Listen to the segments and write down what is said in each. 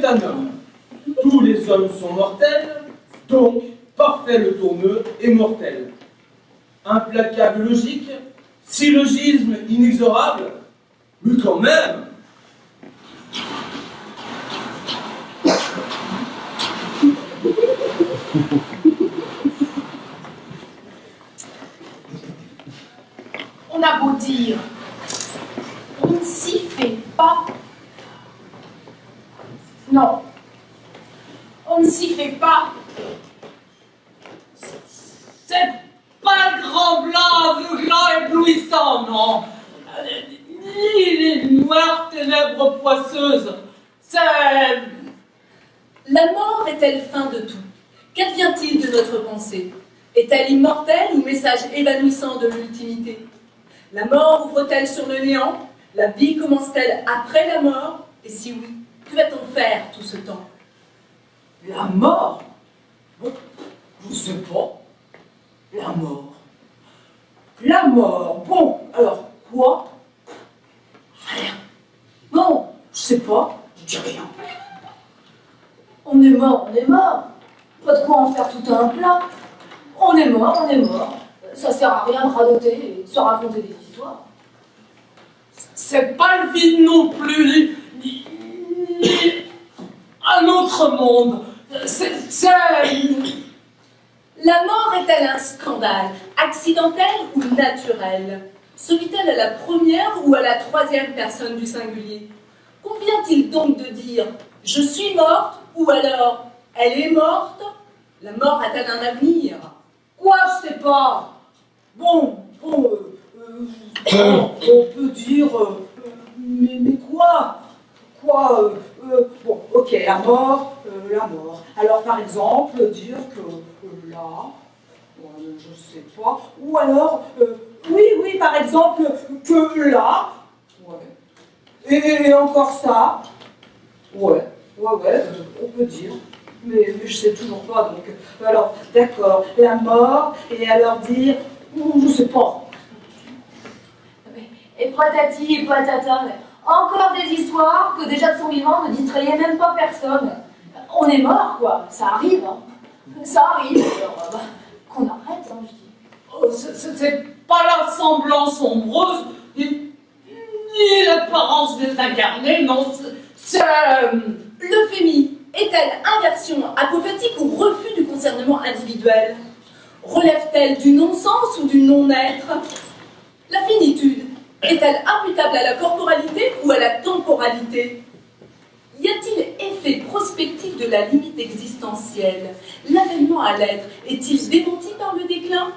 un homme. Tous les hommes sont mortels, donc parfait le tourneux est mortel. Implacable logique, syllogisme inexorable, mais quand même. On a beau dire, on ne s'y fait pas. Non, on ne s'y fait pas. C'est pas le grand blanc, aveuglant, éblouissant, non. Ni les noires ténèbres poisseuses. C'est... La mort est-elle fin de tout? Qu'advient-il de notre pensée? Est-elle immortelle ou message évanouissant de l'ultimité? La mort ouvre-t-elle sur le néant? La vie commence-t-elle après la mort? Et si oui, que va-t-on faire tout ce temps? La mort? Bon, je sais pas. La mort. La mort. Bon, alors, quoi? Rien. Non, je sais pas, je dis rien. On est mort, on est mort. Pas de quoi en faire tout un plat. On est mort, on est mort. Ça sert à rien de radoter et de se raconter des histoires. C'est pas le vide non plus, ni un autre monde. C'est... La mort est-elle un scandale, accidentel ou naturel? Se vit-elle à la première ou à la troisième personne du singulier? Convient-il donc de dire « je suis morte » ou alors « elle est morte » La mort a-t-elle un avenir? Quoi, je sais pas. Bon, on peut dire... mais quoi? Quoi bon, ok, la mort. Alors, par exemple, dire que là... je sais pas. Ou alors... oui, par exemple, que là... Ouais. Et encore ça... Ouais, on peut dire. Mais je sais toujours pas, donc... alors, d'accord, la mort, et alors dire... je sais pas. Et patati et patata, encore des histoires que déjà de son vivant ne distrayaient même pas personne. On est mort, quoi, ça arrive, hein. Ça arrive, alors qu'on arrête, hein, je dis. Oh, c'est pas la semblance ombreuse, ni l'apparence désincarnée, non, c'est... L'euphémie est-elle inversion apophatique ou refus du concernement individuel? Relève-t-elle du non-sens ou du non-être? La finitude est-elle imputable à la corporalité ou à la temporalité? Y a-t-il effet prospectif de la limite existentielle? L'avènement à l'être est-il démenti par le déclin?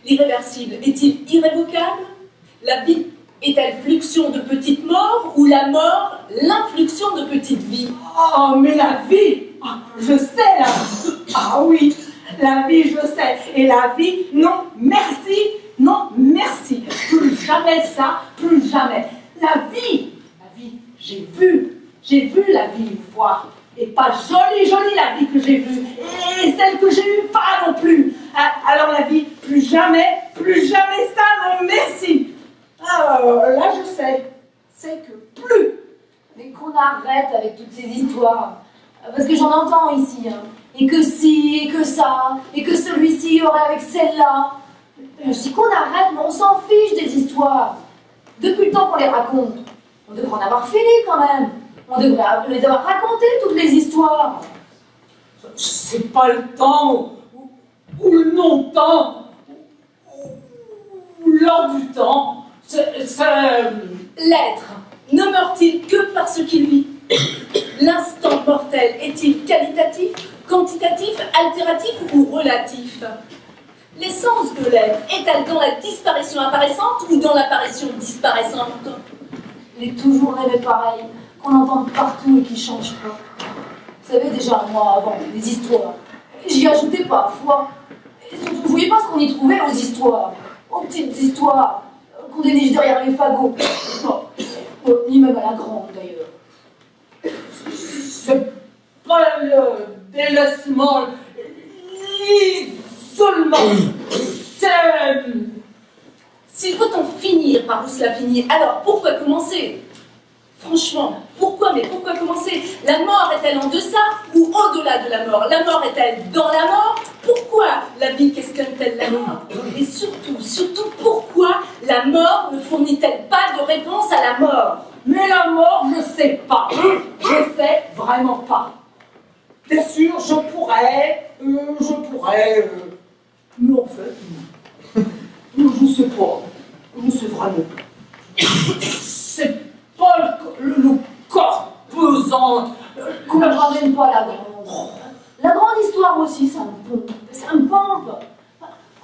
L'irréversible est-il irrévocable? La vie est-elle fluxion de petite mort ou la mort l'influxion de petite vie? Oh, mais la vie, je sais la vie. Ah oui, la vie, je sais. Et la vie, non, merci, non, merci. Plus jamais ça, plus jamais. La vie, j'ai vu la vie une fois. Et pas jolie la vie que j'ai vue. Et celle que j'ai eue, pas non plus. Alors la vie, plus jamais ça, non, merci. Alors là, je sais, c'est que plus. Mais qu'on arrête avec toutes ces histoires. Parce que j'en entends ici, hein. Et que si, et que ça, et que celui-ci aurait avec celle-là. Je dis qu'on arrête, mais on s'en fiche des histoires. Depuis le temps qu'on les raconte, on devrait en avoir fini quand même. On devrait les avoir racontées, toutes les histoires. C'est pas le temps, ou le non-temps, ou l'heure du temps. L'être ne meurt-il que parce qu'il vit? L'instant mortel est-il qualitatif, quantitatif, altératif ou relatif? L'essence de l'être est-elle dans la disparition apparaissante ou dans l'apparition disparaissante? Il est toujours rêvé pareil, qu'on entend partout et qui ne change pas. Vous savez déjà, moi, avant, les histoires, j'y ajoutais parfois. Et surtout, vous voyez pas ce qu'on y trouvait aux histoires, aux petites histoires qu'on déniche derrière les fagots. Non, ni même à la grande, d'ailleurs. C'est pas le délaissement, l'isolement. S'il faut en finir par où cela finit, alors pourquoi commencer? Franchement, pourquoi? Mais pourquoi commencer? La mort est-elle en deçà ou au-delà de la mort? La mort est-elle dans la mort? Pourquoi la vie questionne-t-elle la mort? Et surtout, pourquoi la mort ne fournit-elle pas de réponse à la mort? Mais la mort, je sais pas. Je sais vraiment pas. Bien sûr, je pourrais. Mais en fait, je sais pas. Je sais vraiment pas. C'est pas le corps pesant. Qu'on ne ramène pas la grande. La grande histoire aussi, ça me pompe.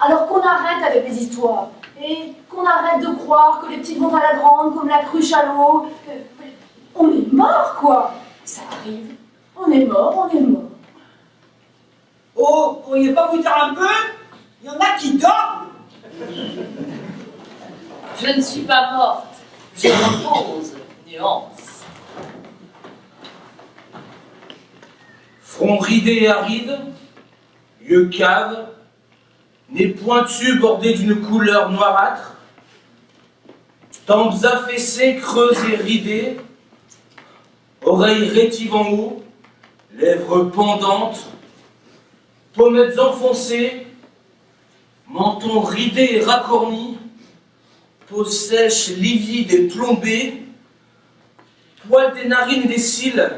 Alors qu'on arrête avec les histoires. Et qu'on arrête de croire que les petites vont à la grande comme la cruche à l'eau. On est mort, quoi. Ça arrive. On est mort. Oh, pourriez pas vous taire un peu? Il y en a qui dorment. Je ne suis pas morte. Je repose. Nuance. Front ridé et aride, yeux caves, nez pointu bordé d'une couleur noirâtre, tempes affaissées, creuses et ridées, oreilles rétives en haut, lèvres pendantes, pommettes enfoncées, menton ridé et racorni, peau sèche, livide et plombée, poils des narines et des cils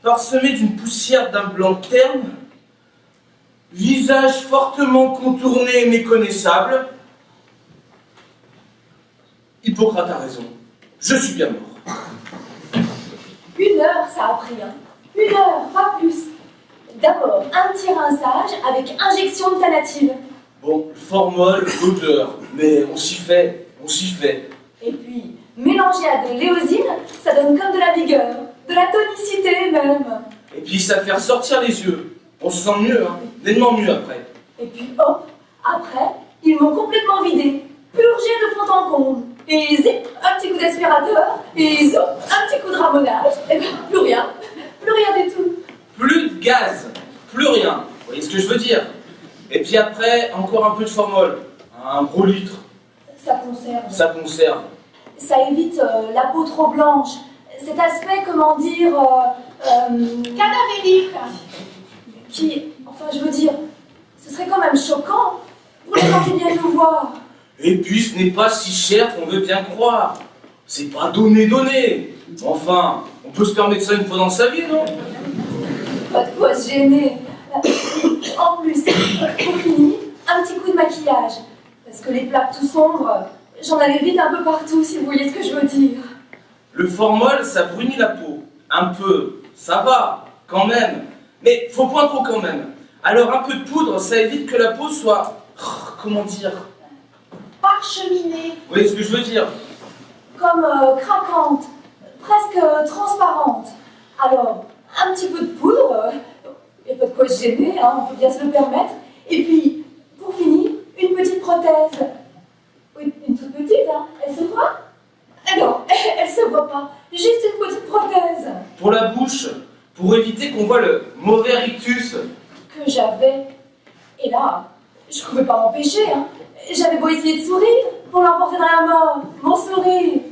parsemés d'une poussière d'un blanc terne, visage fortement contourné et méconnaissable. Hippocrate a raison, je suis bien mort. 1 heure, ça a pris, hein. 1 heure, pas plus. D'abord, un petit rinçage avec injection de tanatyl. Bon, formol, odeur, mais on s'y fait. Et puis, mélangé à de l'éosine, ça donne comme de la vigueur, de la tonicité même. Et puis ça fait ressortir les yeux. On se sent mieux, hein, nettement mieux après. Et puis hop, après, ils m'ont complètement vidé, purgé de fond en comble. Et zip, un petit coup d'aspirateur, et zop, un petit coup de ramonage, et ben plus rien du tout. Plus de gaz, plus rien. Vous voyez ce que je veux dire? Et puis après, encore un peu de formol. Un gros litre. Ça conserve. Ça conserve. Ça évite la peau trop blanche. Cet aspect, comment dire, Cadavérique. qui, enfin je veux dire, ce serait quand même choquant pour les gens qui viennent nous voir. Et puis ce n'est pas si cher qu'on veut bien croire. C'est pas donné. Enfin, on peut se permettre ça une fois dans sa vie, non? Pas de quoi se gêner. En plus, pour finir, un petit coup de maquillage. Parce que les plaques tout sombres, j'en avais vite un peu partout, si vous voyez ce que je veux dire. Le formol, ça brunit la peau. Un peu, ça va, quand même. Mais faut point trop quand même. Alors un peu de poudre, ça évite que la peau soit... comment dire? Parcheminée. Vous voyez ce que je veux dire? Comme craquante, presque transparente. Alors, un petit peu de poudre, y a pas de quoi se gêner, hein, on peut bien se le permettre. Et puis, pour finir, une petite prothèse. Oui, une toute petite, hein. Elle se voit? Non, elle se voit pas. Juste une petite prothèse. Pour la bouche, pour éviter qu'on voit le mauvais rictus. Que j'avais. Et là, je pouvais pas m'empêcher, hein. J'avais beau essayer de sourire pour l'emporter dans la mort. Mon sourire,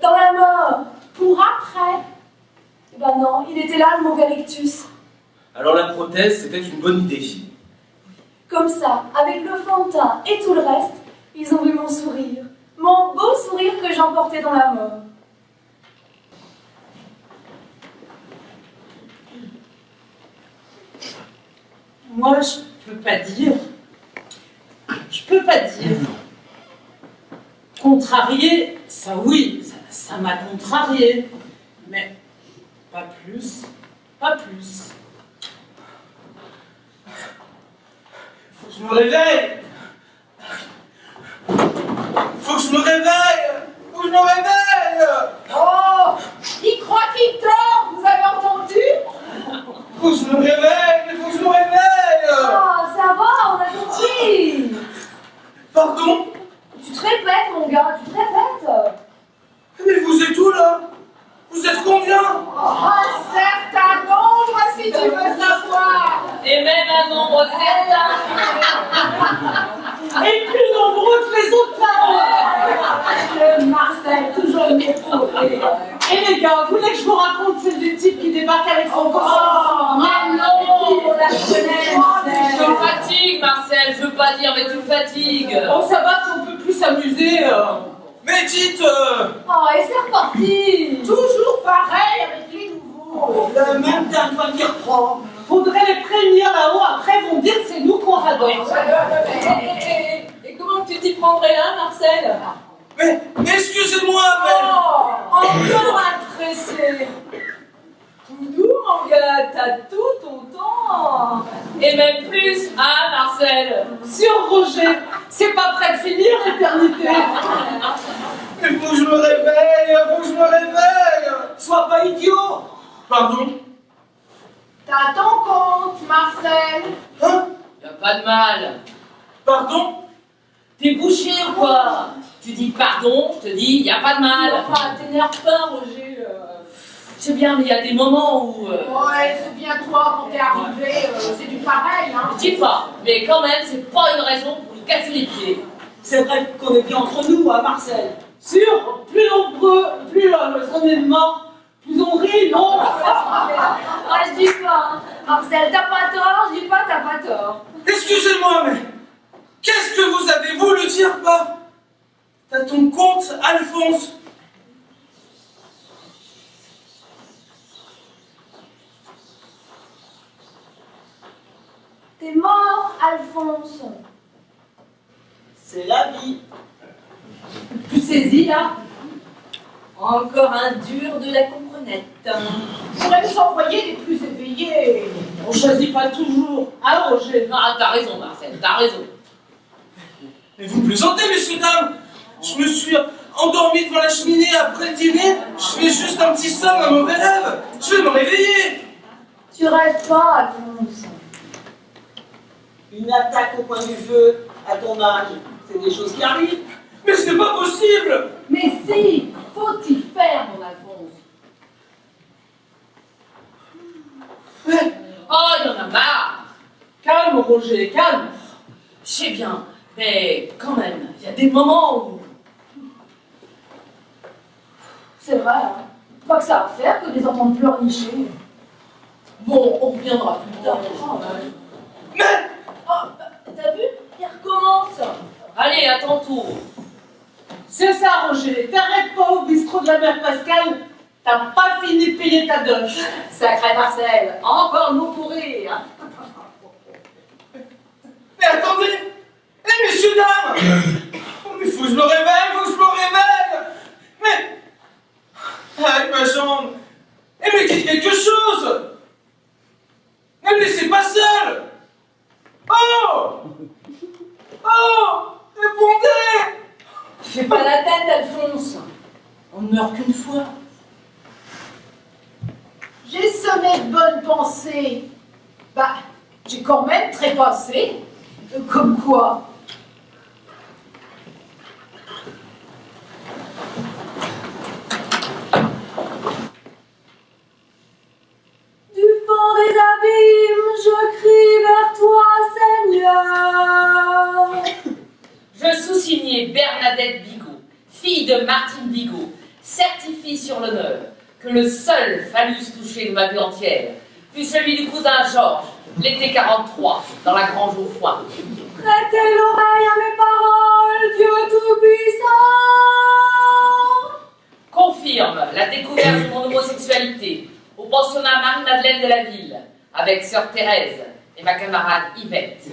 dans la mort. Pour après. Ben non, il était là, le mauvais rictus. Alors la prothèse, c'était une bonne idée. Comme ça, avec le fond de teint et tout le reste, ils ont vu mon sourire. Mon beau sourire que j'emportais dans la mort. Moi, je peux pas dire. Contrarié, ça oui, ça m'a contrarié. Mais pas plus. Faut que je me réveille. Oh, il croit qu'il dort, vous avez entendu? Faut que je me réveille. Ah, ça va, on a compris. Pardon? Tu te répètes, mon gars, tu te répètes. Mais vous êtes où là? Vous êtes combien? Un certain nombre, si tu veux savoir. Et même un nombre certain. Et plus nombreux que les autres parents. Marcel, toujours donne mon pot. Et les gars, vous voulez que je vous raconte celle du type qui débarque avec son corps? Mais non, la connaît. Je me fatigue, Marcel, je veux pas dire, mais tu me fatigues. Oh, ça va si on peut plus s'amuser. Mais dites, Oh, et c'est reparti. Toujours pareil avec les nouveaux. Le même d'un doigt d'y reprendre. Faudrait les prévenir là-haut, après ils vont dire que c'est nous qu'on radonne. Et comment tu t'y prendrais là, Marcel? mais excusez-moi, mais... Oh, encore un tressé. Tout doux, mon gars, t'as tout ton temps. Et même plus, hein, Marcel? Sur Roger, c'est pas prêt de finir l'éternité. Il faut que je me réveille, faut que je me réveille. Sois pas idiot. Pardon? T'as ton compte, Marcel. Hein? Y a pas de mal. Pardon? T'es bouché ou quoi? Tu dis pardon, je te dis, y a pas de mal. Enfin, t'énerve pas, Roger. C'est bien, mais il y a des moments où... Ouais, souviens-toi, quand t'es arrivé, c'est du pareil, hein. Je dis pas, mais quand même, c'est pas une raison pour nous casser les pieds. C'est vrai qu'on est bien entre nous, hein, Marcel. Sûr, plus nombreux, plus on est morts, plus on rit, non? Ouais, je dis pas, hein. Marcel, t'as pas tort, je dis pas, t'as pas tort. Excusez-moi, mais... Qu'est-ce que vous avez voulu dire par... T'as ton compte, Alphonse? T'es mort, Alphonse. C'est la vie. Tu saisis, là? Encore un dur de la comprenette. Faudrait nous envoyer des plus éveillés. On choisit pas toujours. Ah, Roger. Ah, t'as raison, Marcel, t'as raison. Mais vous plaisantez, messieurs, dames. Je me suis endormi devant la cheminée après le dîner. Je fais juste un petit somme, un mauvais rêve. Je vais me réveiller. Tu rêves pas, Alphonse. Une attaque au coin du feu, à ton âge, c'est des choses qui arrivent. Mais c'est pas possible. Mais si, faut-il faire, mon Alphonse. Oh, il y en a marre. Calme, Roger, calme. Je sais bien, mais quand même, il y a des moments où... C'est vrai, hein. Pas que ça à faire que de les entendre pleurnicher. Bon, on reviendra plus tard. Mais... Oh, t'as vu? Il recommence. Allez, à ton tour. C'est ça, Roger. T'arrêtes pas au bistrot de la mère Pascal. T'as pas fini de payer ta doche. Sacré Marcel, encore nous pour rire. Mais attendez. Eh, messieurs, dames. Oh, mais faut que je me réveille, faut que je me réveille. Mais... Ah, ma jambe. Eh, mais dites quelque chose. Ne me laissez pas seul. Oh. Oh. Répondez. Fais pas la tête, Alphonse. On ne meurt qu'une fois. J'ai semé de bonnes pensées. Bah, j'ai quand même trépassé. Comme quoi? Du fond des abîmes, je crie vers toi, Seigneur. Je sous-signais Bernadette Bigot, fille de Martine Bigot, certifie sur l'honneur que le seul phallus touché de ma vie entière fut celui du cousin Georges, l'été 43, dans la grange au foin. Prêtez l'oreille à mes paroles, Dieu Tout-Puissant. Confirme la découverte de mon homosexualité au pensionnat Marie-Madeleine de la ville, avec sœur Thérèse et ma camarade Yvette.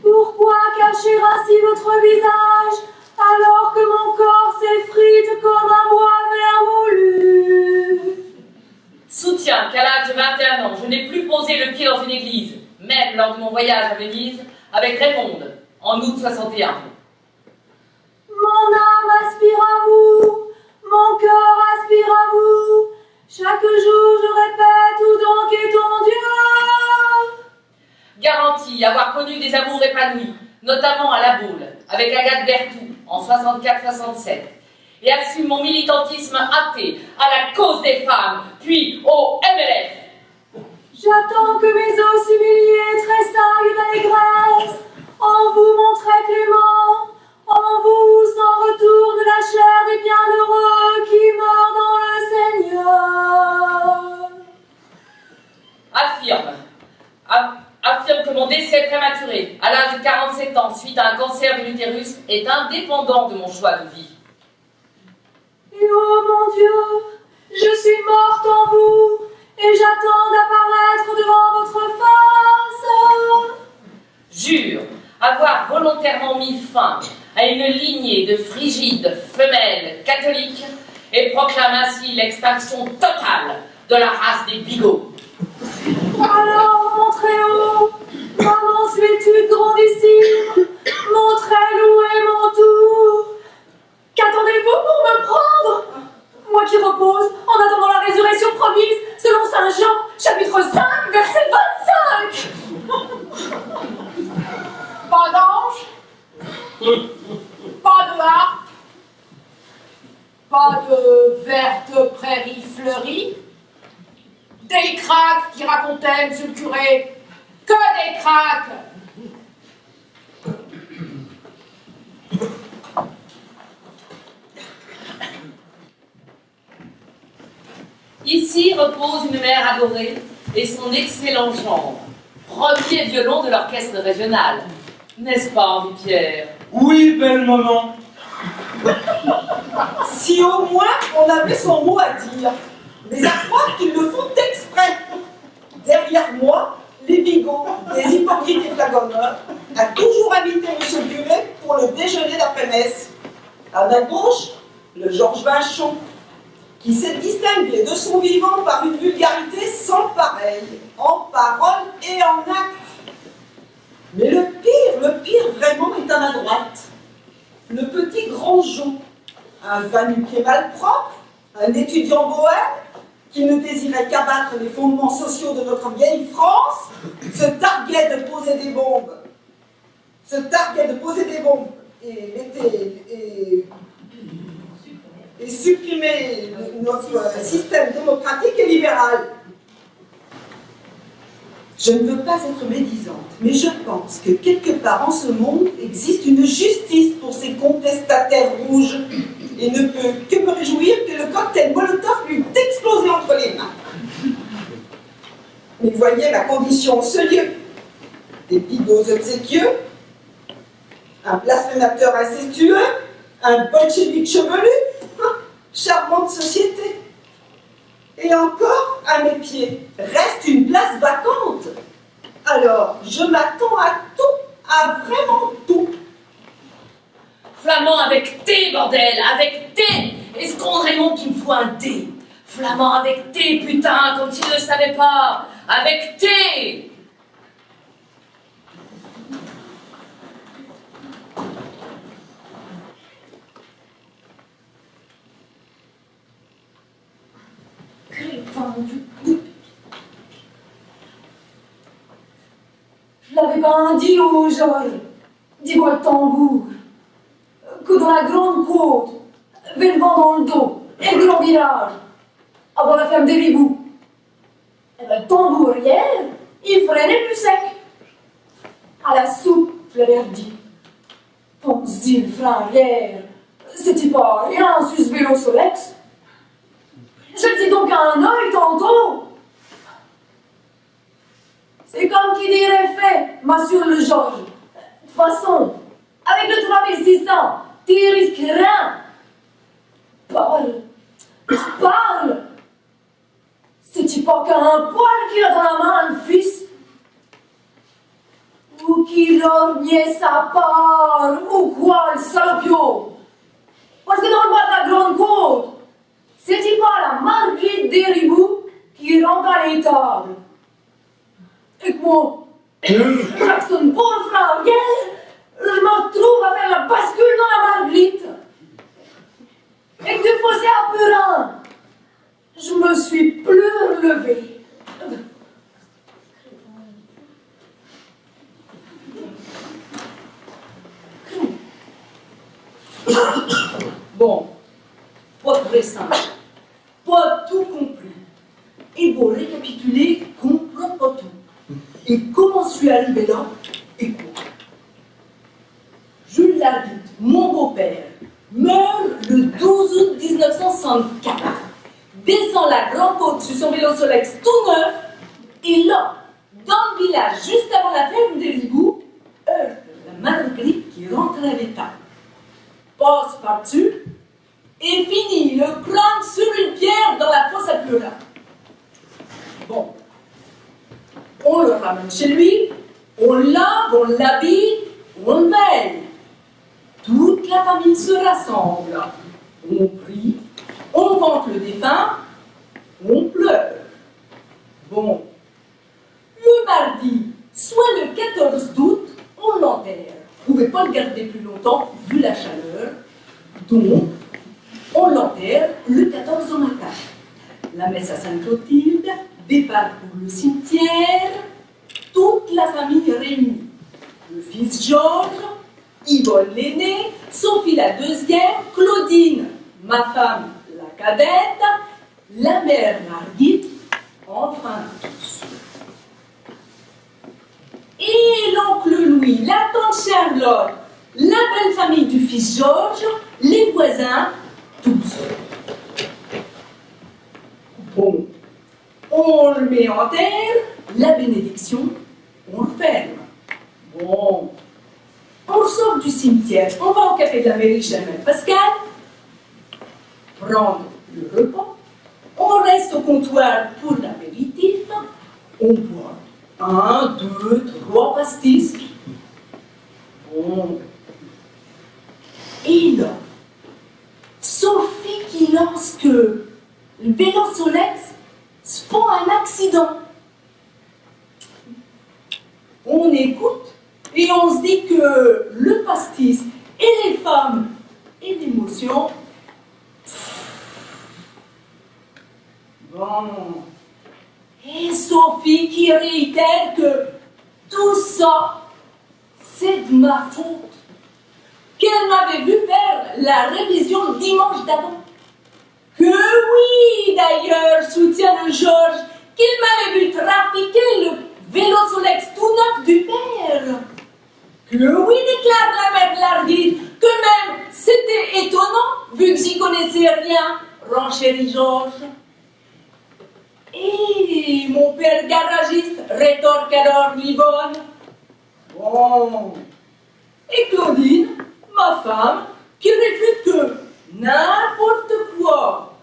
Pourquoi cacher ainsi votre visage alors que mon corps s'effrite comme un bois vermoulu? Soutiens qu'à l'âge de 21 ans, je n'ai plus posé le pied dans une église, même lors de mon voyage à Venise avec Raymonde, en août 61. Mon âme aspire à vous, mon cœur aspire à vous. Chaque jour je répète, où donc est ton Dieu? Garantie avoir connu des amours épanouis, notamment à La Baule, avec Agathe Berthoud, en 64-67, et assume mon militantisme athée à la cause des femmes, puis au MLF. J'attends que mes os humiliés tressaillent d'allégresse, en vous mon très clément, en vous sans retour de la chair des bienheureux. affirme que mon décès prématuré, à l'âge de 47 ans, suite à un cancer de l'utérus, est indépendant de mon choix de vie. Et oh mon Dieu, je suis morte en vous, et j'attends d'apparaître devant votre face. Jure avoir volontairement mis fin à une lignée de frigides femelles catholiques et proclame ainsi l'extinction totale de la race des Bigot. Alors, mon très-haut, ma mansuétude grandissime, mon très lourd et mon tout, qu'attendez-vous pour me prendre? Moi qui repose en attendant la résurrection promise selon Saint Jean, chapitre 5, verset 25. Pas d'ange, pas de harpe, pas de verte prairie fleurie, des craques qui racontaient, monsieur le curé, que des craques. Ici repose une mère adorée et son excellent gendre, premier violon de l'orchestre régional. N'est-ce pas, Henri Pierre? Oui, belle maman. Si au moins on avait son mot à dire. Mais à croire qu'ils le font exprès. Derrière moi, les bigots, les hypocrites et flagonneurs, a toujours invité monsieur le curé pour le déjeuner d'après-messe. À ma gauche, le Georges Vachon, qui s'est distingué de son vivant par une vulgarité sans pareille, en parole et en acte. Mais le pire vraiment est à ma droite. Le petit Grandjean, un va-nu-pied malpropre, un étudiant bohème, qui ne désirait qu'abattre les fondements sociaux de notre vieille France, se targuait de poser des bombes. Et supprimer notre système démocratique et libéral. Je ne veux pas être médisante, mais je pense que quelque part en ce monde existe une justice pour ces contestataires rouges et ne peut que me réjouir que le cocktail Molotov lui eût explosé entre les mains. Mais voyez ma condition en ce lieu. Des bigots obséquieux, un blasphémateur incestueux, un bolchevique chevelu, charmante société. Et encore, à mes pieds, reste une place vacante. Alors, je m'attends à tout, à vraiment tout. Flamand avec T, bordel, avec T. Est-ce qu'on Raymond qu'il me faut un T? Flamand avec T, putain, comme s'il ne le savait pas. Avec T. Je l'avais pas dit au Georges, dis-moi le tambour, que dans la grande côte, avait le vent dans le dos, et le grand village, avant la ferme des riboux. Et ben, le tambour hier, il freinait plus sec. À la soupe, je l'avais redit. Pense-y, le frein hier, c'était pas rien sur ce vélo Solex. Je dis donc à un œil tantôt. C'est comme qui dirait fait, m'assure le Georges. De toute façon, avec le 3600, tu risques rien. Parle. C'est-tu pas qu'un poil qu'il a dans la main, le fils? Ou qu'il lorgnait sa part, ou quoi, le salopio? Parce que dans le bas de la grande côte, c'est-tu pas la Marguerite des Riboux qui rentre à l'étable? Et que moi, Jackson pour le frère, je me retrouve à faire la bascule dans la Marguerite. Et que du fossé à Purin, je me suis plus relevée. Bon, pas très simple, pas tout compris. Et pour récapituler, comprends pas tout. Et comment je suis arrivé là? Et quoi? Jules Larguite, mon beau-père, meurt le 12 août 1964, descend la grande côte sur son vélo Solex tout neuf, et là, dans le village, là, juste avant la ferme des rigoux, heurte la Marguerite qui rentre à l'étable. Passe par-dessus et finit le crâne sur une pierre dans la fosse à Purin. Bon, on le ramène chez lui, on lave, on l'habille, on le veille. Toute la famille se rassemble. On prie, on vante le défunt, on pleure. Bon, le mardi, soit le 14 août, on l'enterre. On ne pouvait pas le garder plus longtemps, vu la chaleur. Donc, on l'enterre le 14 au matin. La messe à Sainte-Clotilde, départ pour le cimetière, toute la famille réunie. Le fils Georges, Yvonne l'aînée, Sophie la deuxième, Claudine, ma femme la cadette, la mère Marguerite, enfin tous. Et l'oncle Louis, la tante Charlotte, la belle famille du fils Georges, les voisins, tous. Bon, on le met en terre, la bénédiction, on le ferme. Bon, on sort du cimetière, on va au café de la mairie chez la mère Pascal, prendre le repas, on reste au comptoir pour l'apéritif, on boit 1, 2, 3 pastis. Bon. Et là, Sophie qui lance que le vélo Solex se prend un accident. On écoute et on se dit que le pastis et les femmes et l'émotion. Bon. Et Sophie qui réitère que tout ça, c'est de ma faute. Qu'elle m'avait vu faire la révision le dimanche d'avant. Que oui, d'ailleurs, soutient le Georges, qu'il m'avait vu trafiquer le vélo Solex tout neuf du père. Que oui, déclare la mère Larguide, que même c'était étonnant, vu que j'y connaissais rien, renchérit Georges. Et mon père garagiste rétorque alors Yvonne. Bon. Et Claudine, ma femme, qui réfute que n'importe quoi.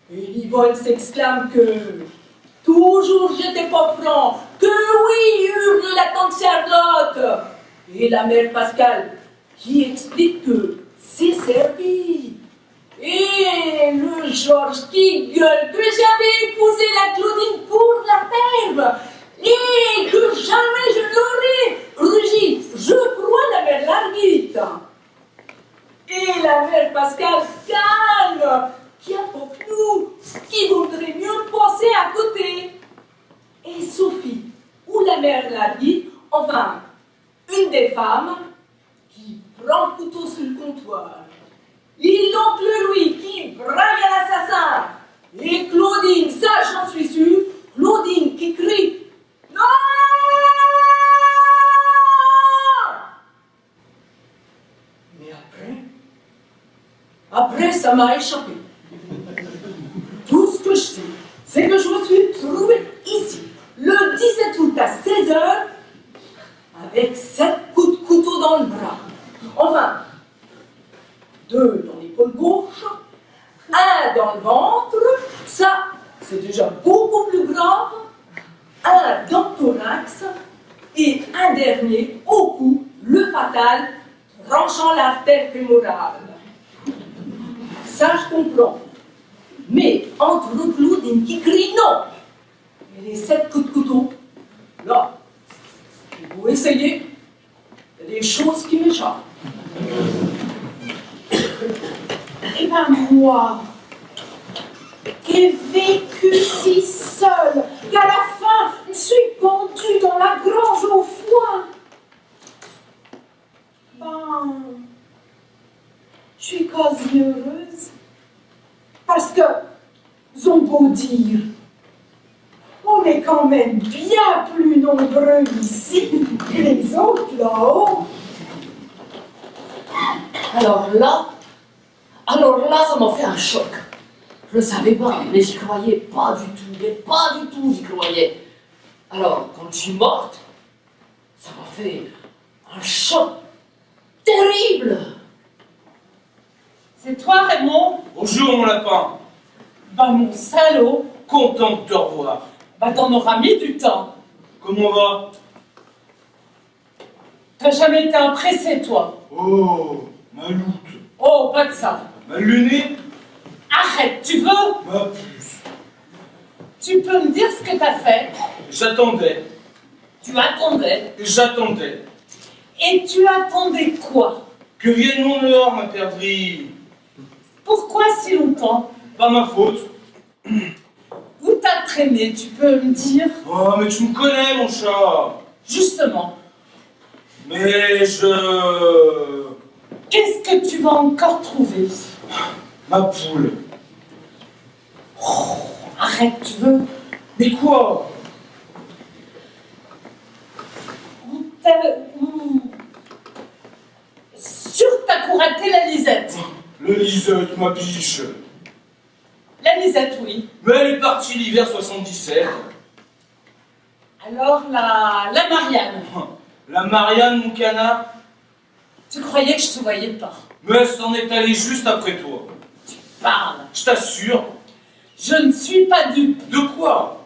Et Yvonne s'exclame que toujours j'étais pas franc, que oui, hurle la tante Charlotte. Et la mère Pascal, qui explique que c'est servi. Et le Georges qui gueule que j'avais épousé la Claudine pour la ferme et que jamais je n'aurais rugi. Je crois la mère Larguite. Et la mère Pascal calme, qui apporte nous, qui voudrait mieux passer à côté. Et Sophie, ou la mère Larguite, enfin, une des femmes, qui prend le couteau sur le comptoir. Et l'oncle Louis qui braille à l'assassin. Et Claudine, ça j'en suis sûre, Claudine qui crie « Non !» Mais après ça m'a échappé. Tout ce que je sais, c'est que je me suis trouvée ici, le 17 août à 16h, avec 7 coups de couteau dans le bras. Enfin, 2 dans l'épaule gauche, 1 dans le ventre, ça c'est déjà beaucoup plus grave, 1 dans le thorax et un dernier au cou, le fatal, tranchant l'artère fémorale. Ça je comprends. Mais entre Claudine qui crie non et les 7 coups de couteau, là, vous essayez, il y a des choses qui m'échappent. Eh ben moi, qui ai vécu si seule, qu'à la fin, je suis pendue dans la grange au foin. Ben, je suis quasi heureuse. Parce que, ils ont beau dire, on est quand même bien plus nombreux ici que les autres là-haut. Alors là, ça m'a fait un choc. Je le savais pas, mais j'y croyais pas du tout, mais pas du tout, j'y croyais. Alors, quand je suis morte, ça m'a fait un choc terrible. C'est toi, Raymond? Bonjour, mon lapin. Bah, mon salaud. Content de te revoir. Bah, t'en auras mis du temps. Comment va? T'as jamais été impressé, toi? Oh, ma loutre. Oh, pas de ça. Ma lunée. Arrête, tu veux? Ma puce. Tu peux me dire ce que t'as fait? J'attendais. Tu attendais. J'attendais. Et tu attendais quoi? Que vienne mon dehors, ma perdrix. Pourquoi si longtemps? Pas ma faute. Où t'as traîné, tu peux me dire? Oh, mais tu me connais, mon chat. Justement, Mais je... qu'est-ce que tu vas encore trouver? Ma poule. Arrête, tu veux? Mais quoi? Sûr que t'as couraté la Lisette? Le Lisette, ma biche. La Lisette, oui. Mais elle est partie l'hiver 77. Alors, la Marianne. La Marianne, mon canard. Tu croyais que je te voyais pas? Mais elle s'en est allée juste après toi. Parle. Je t'assure. Je ne suis pas dupe. De quoi?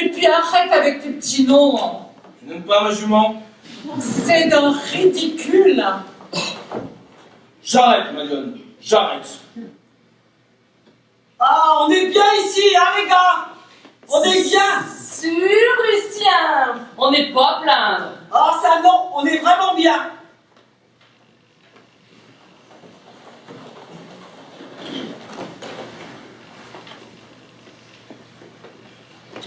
Et puis arrête avec tes petits noms. Tu n'aimes pas ma jument? C'est d'un ridicule. J'arrête, Madeleine. J'arrête. Ah, on est bien ici, hein, les gars? On est bien. Sûr, Lucien? On n'est pas à plaindre. Ah, ça non, on est vraiment bien.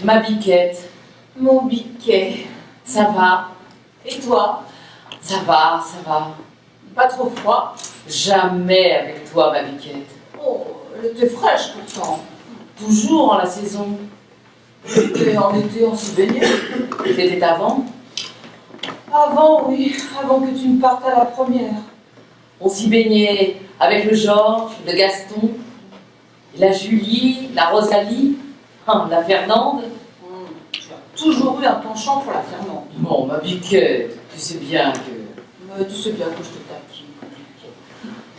Ma biquette, Mon biquet. ça va? Et toi? Ça va, ça va. Pas trop froid? Jamais avec toi, ma biquette. Oh, elle était fraîche pourtant. Toujours en la saison. Et en été, on s'y baignait. C'était avant. Avant, oui. Avant que tu ne partes à la première. On s'y baignait avec le Georges, le Gaston, la Julie, la Rosalie, la Fernande. Tu as toujours eu un penchant pour la Fernande. Bon, ma biquette, tu sais bien que... Mais tu sais bien que je te taquine.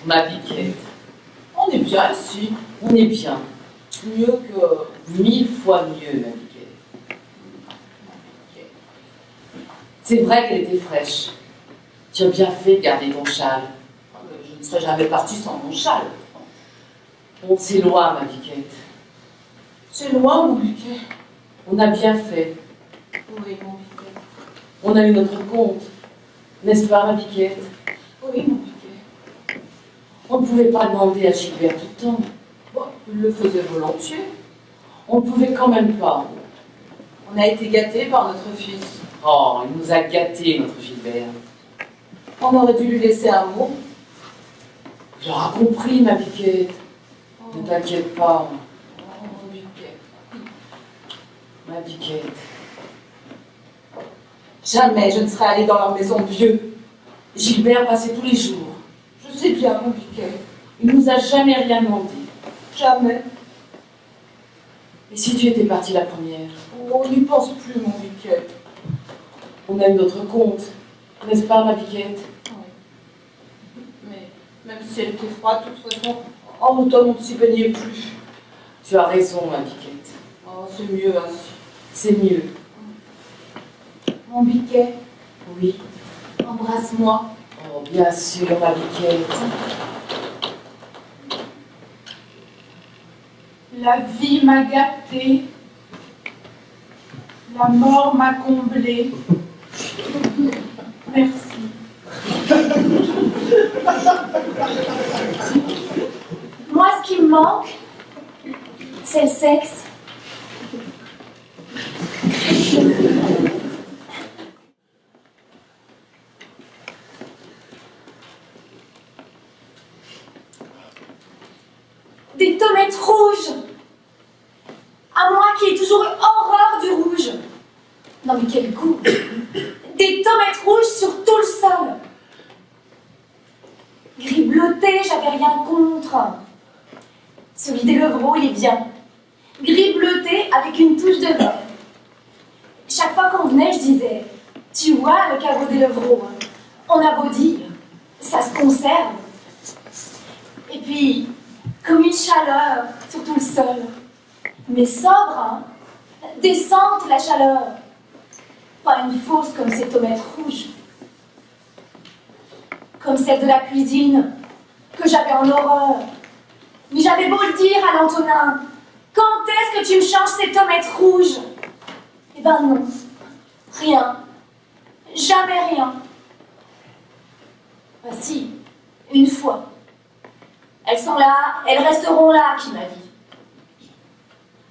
Ma biquette, On est bien ici. on est bien. Mieux que... 1000 fois mieux, ma biquette. C'est vrai qu'elle était fraîche. Tu as bien fait de garder ton châle. Je ne serais jamais partie sans mon châle. On c'est loin, ma biquette. C'est loin, mon biquet. On a bien fait. Oui, mon biquet. On a eu notre compte. N'est-ce pas, ma biquette? Oui, mon biquet. On ne pouvait pas demander à Gilbert tout le temps. Bon, il le faisait volontiers. On ne pouvait quand même pas. On a été gâtés par notre fils. Oh, il nous a gâtés, notre Gilbert. On aurait dû lui laisser un mot. J'aurais compris, ma biquette. Oh, Ne t'inquiète pas, mon biquet. ma biquette. Jamais je ne serais allée dans leur maison de vieux. Gilbert passait tous les jours. Je sais bien, mon biquet. Il nous a jamais rien demandé. Jamais. Et si tu étais partie la première? Oh, on n'y pense plus, mon biquet. On a eu notre compte. N'est-ce pas, ma biquette? Oui. Mais même si elle était froide, de toute façon, en automne, on ne s'y baignait plus. Tu as raison, ma biquette. Oh, c'est mieux ainsi. C'est mieux. Mon biquet, Oui. embrasse-moi. Oh, bien sûr, ma biquette. La vie m'a gâtée, la mort m'a comblée. Merci. Moi, ce qui me manque, c'est le sexe. Des tomates rouges. À moi qui ai toujours eu horreur du rouge. Non mais quel goût. Des tomates rouges sur tout le sol. Gris bleuté, j'avais rien contre. Celui des Levrault, il est bien. Gris bleuté avec une touche de vert. Chaque fois qu'on venait, je disais, tu vois le caveau des Levrault, on a beau dire, ça se conserve. Et puis, comme une chaleur sur tout le sol. Mais sobre, hein, décente la chaleur. Pas une fausse comme ces tomates rouges. Comme celle de la cuisine, que j'avais en horreur. Mais j'avais beau le dire à l'Antonin, quand est-ce que tu me changes ces tomates rouges? Eh ben non, rien, jamais rien. Bah si, une fois. Elles sont là, elles resteront là, qui m'a dit.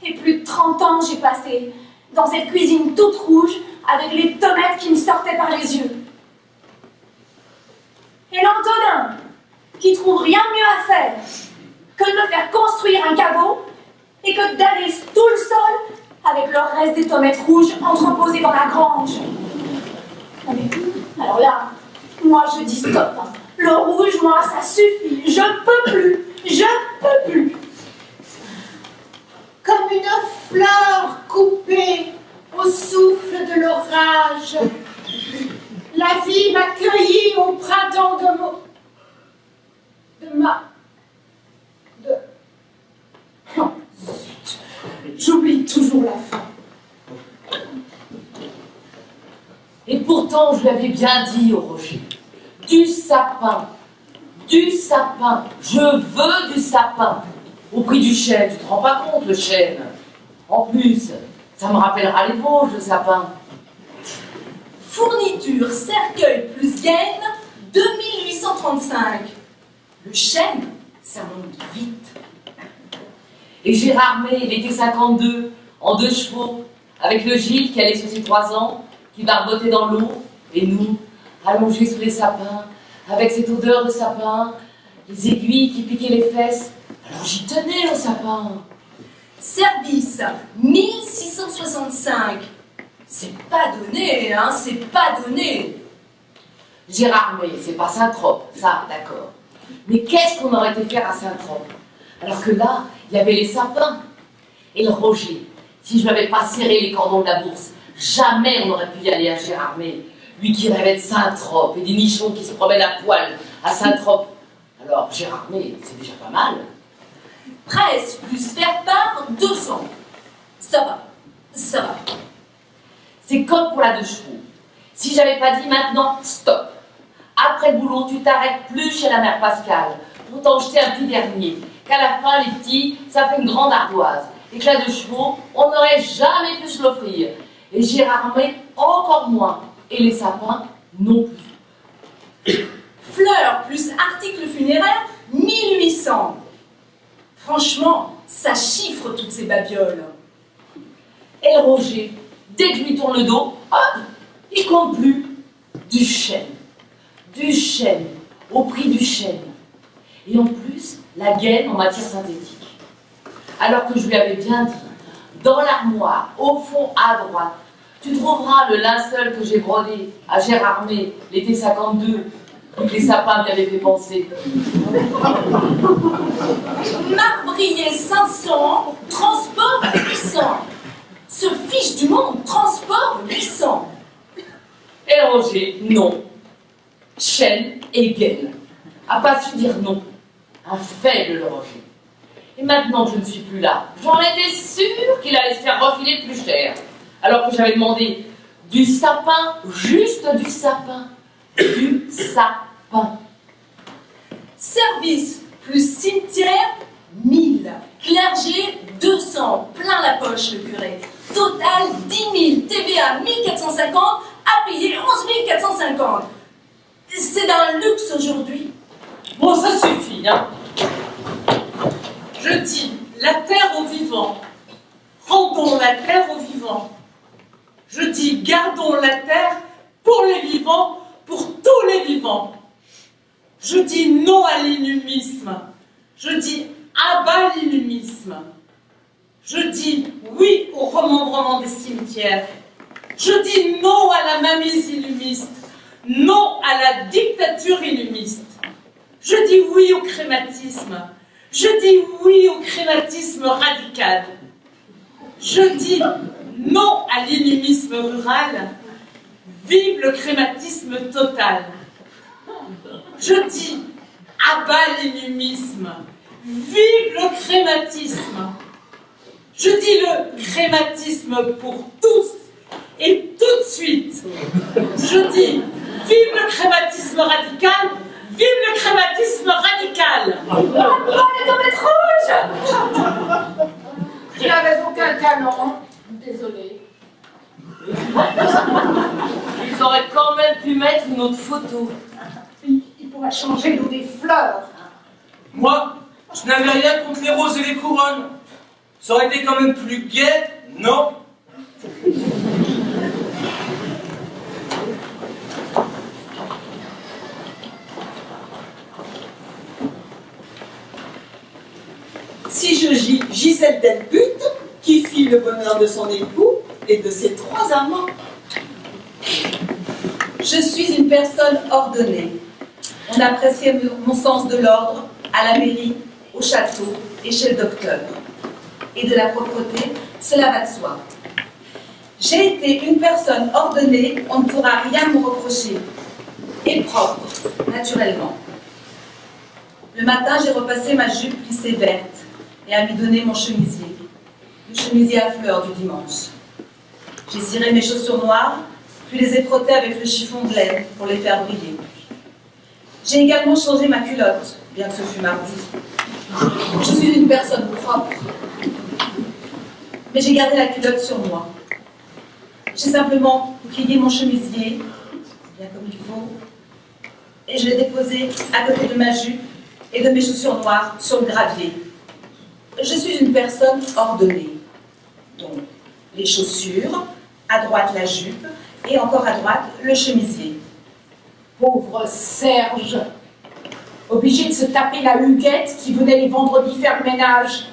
Et plus de 30 ans j'ai passé dans cette cuisine toute rouge avec les tomates qui me sortaient par les yeux. Et l'Antonin, qui trouve rien de mieux à faire que de me faire construire un caveau et que d'aller tout le sol avec le reste des tomates rouges entreposées dans la grange. Non mais, alors là, moi je dis stop. Hein. Le rouge, moi, ça suffit. Je peux plus. Je peux plus. Comme une fleur coupée au souffle de l'orage. La vie m'a cueillie au printemps Oh, zut. J'oublie toujours la fin. Et pourtant, je lui avais bien dit au Roger, du sapin, je veux du sapin, au prix du chêne, tu te rends pas compte, le chêne. En plus, ça me rappellera les Vosges, le sapin. Fourniture, cercueil plus gaine, 2835. Le chêne, ça monte vite. Et Gérard May, il était 52, en 2 chevaux, avec le Gilles qui allait sur ses 3 ans, qui barbotait dans l'eau, et nous, allongés sous les sapins, avec cette odeur de sapin, les aiguilles qui piquaient les fesses. Alors j'y tenais au sapin. Service, 1665. C'est pas donné, hein, c'est pas donné. Gérard May, c'est pas Saint-Trope, ça, d'accord. Mais qu'est-ce qu'on aurait été faire à Saint-Trope? Alors que là, il y avait les sapins. Et le Roger, si je n'avais pas serré les cordons de la bourse, jamais on n'aurait pu y aller à Gérard May. Lui qui rêvait de Saint-Trope et des nichons qui se promènent à poil à Saint-Trope. Alors, Gérard May, c'est déjà pas mal. Presse plus faire-part, 200. Ça va, ça va. C'est comme pour la 2 chevaux. Si j'avais pas dit maintenant, stop. Après le boulot, tu t'arrêtes plus chez la mère Pascale pour t'en jeter un petit dernier. Qu'à la fin, les petits, ça fait une grande ardoise. Et que la 2 chevaux, on n'aurait jamais pu se l'offrir. Et Gérard May, encore moins. Et les sapins, non plus. Fleurs plus article funéraire, 1800. Franchement, ça chiffre toutes ces babioles. Et le Roger, dès que je lui tourne le dos, hop, il compte plus. Du chêne, au prix du chêne. Et en plus, la gaine en matière synthétique. Alors que je lui avais bien dit, dans l'armoire, au fond à droite, tu trouveras le linceul que j'ai brodé à Gérard May l'été 52, que les sapins m'y avaient fait penser. Marbrier 500, transport 800. Se fiche du monde, transport 800. Et le Roger, non. Chêne et gaine. A pas su dire non. Un faible, le Roger. Et maintenant que je ne suis plus là, j'en étais sûre qu'il allait se faire refiler plus cher. Alors que j'avais demandé du sapin, juste du sapin. Du sapin. Service plus cimetière, 1000. Clergé, 200. Plein la poche, le curé. Total, 10 000. TVA, 1450. À payer, 11 450. C'est d'un luxe aujourd'hui. Bon, ça suffit, hein. Je dis, la terre aux vivants. Rendons la terre aux vivants. Je dis, gardons la terre pour les vivants, pour tous les vivants. Je dis non à l'inhumisme. Je dis à bas l'inhumisme. Je dis oui au remembrement des cimetières. Je dis non à la mainmise inhumiste. Non à la dictature inhumiste. Je dis oui au crématisme. Je dis oui au crématisme radical. Je dis non à l'inhumisme rural. Vive le crématisme total. Je dis à bas l'inhumisme. Vive le crématisme. Je dis le crématisme pour tous et tout de suite. Je dis vive le crématisme radical. Vive le crématisme radical. Oh, les tombettes rouges! Tu n'avais aucun talent. Désolée. Ils auraient quand même pu mettre une autre photo. Il pourrait changer l'eau des fleurs. Moi, je n'avais rien contre les roses et les couronnes. Ça aurait été quand même plus gai, non? Si je Gisèle Delput, qui fit le bonheur de son époux et de ses 3 amants. Je suis une personne ordonnée. On appréciait mon sens de l'ordre à la mairie, au château et chez le docteur. Et de la propreté, cela va de soi. J'ai été une personne ordonnée, on ne pourra rien me reprocher. Et propre, naturellement. Le matin, j'ai repassé ma jupe plissée verte et à lui donner mon chemisier. Le chemisier à fleurs du dimanche. J'ai ciré mes chaussures noires, puis les ai frottées avec le chiffon de laine pour les faire briller. J'ai également changé ma culotte, bien que ce fût mardi. Je suis une personne propre. Mais j'ai gardé la culotte sur moi. J'ai simplement plié mon chemisier, bien comme il faut, et je l'ai déposé à côté de ma jupe et de mes chaussures noires sur le gravier. Je suis une personne ordonnée. Donc, les chaussures, à droite la jupe, et encore à droite le chemisier. Pauvre Serge. Obligé de se taper la huguette qui venait les vendredis faire le ménage.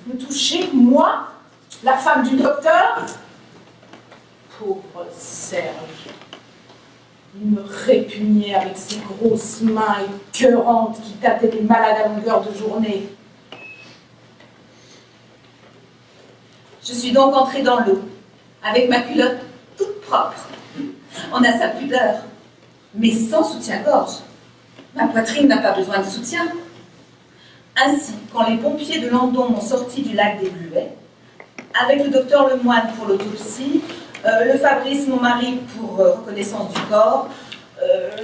Me toucher, moi, la femme du docteur? Pauvre Serge. Il me répugnait avec ses grosses mains écœurantes qui tâtaient les malades à longueur de journée. Je suis donc entrée dans l'eau, avec ma culotte toute propre. On a sa pudeur, mais sans soutien-gorge. Ma poitrine n'a pas besoin de soutien. Ainsi, quand les pompiers de Landon m'ont sorti du lac des Bluets, avec le docteur Lemoine pour l'autopsie, le Fabrice, mon mari, pour reconnaissance du corps,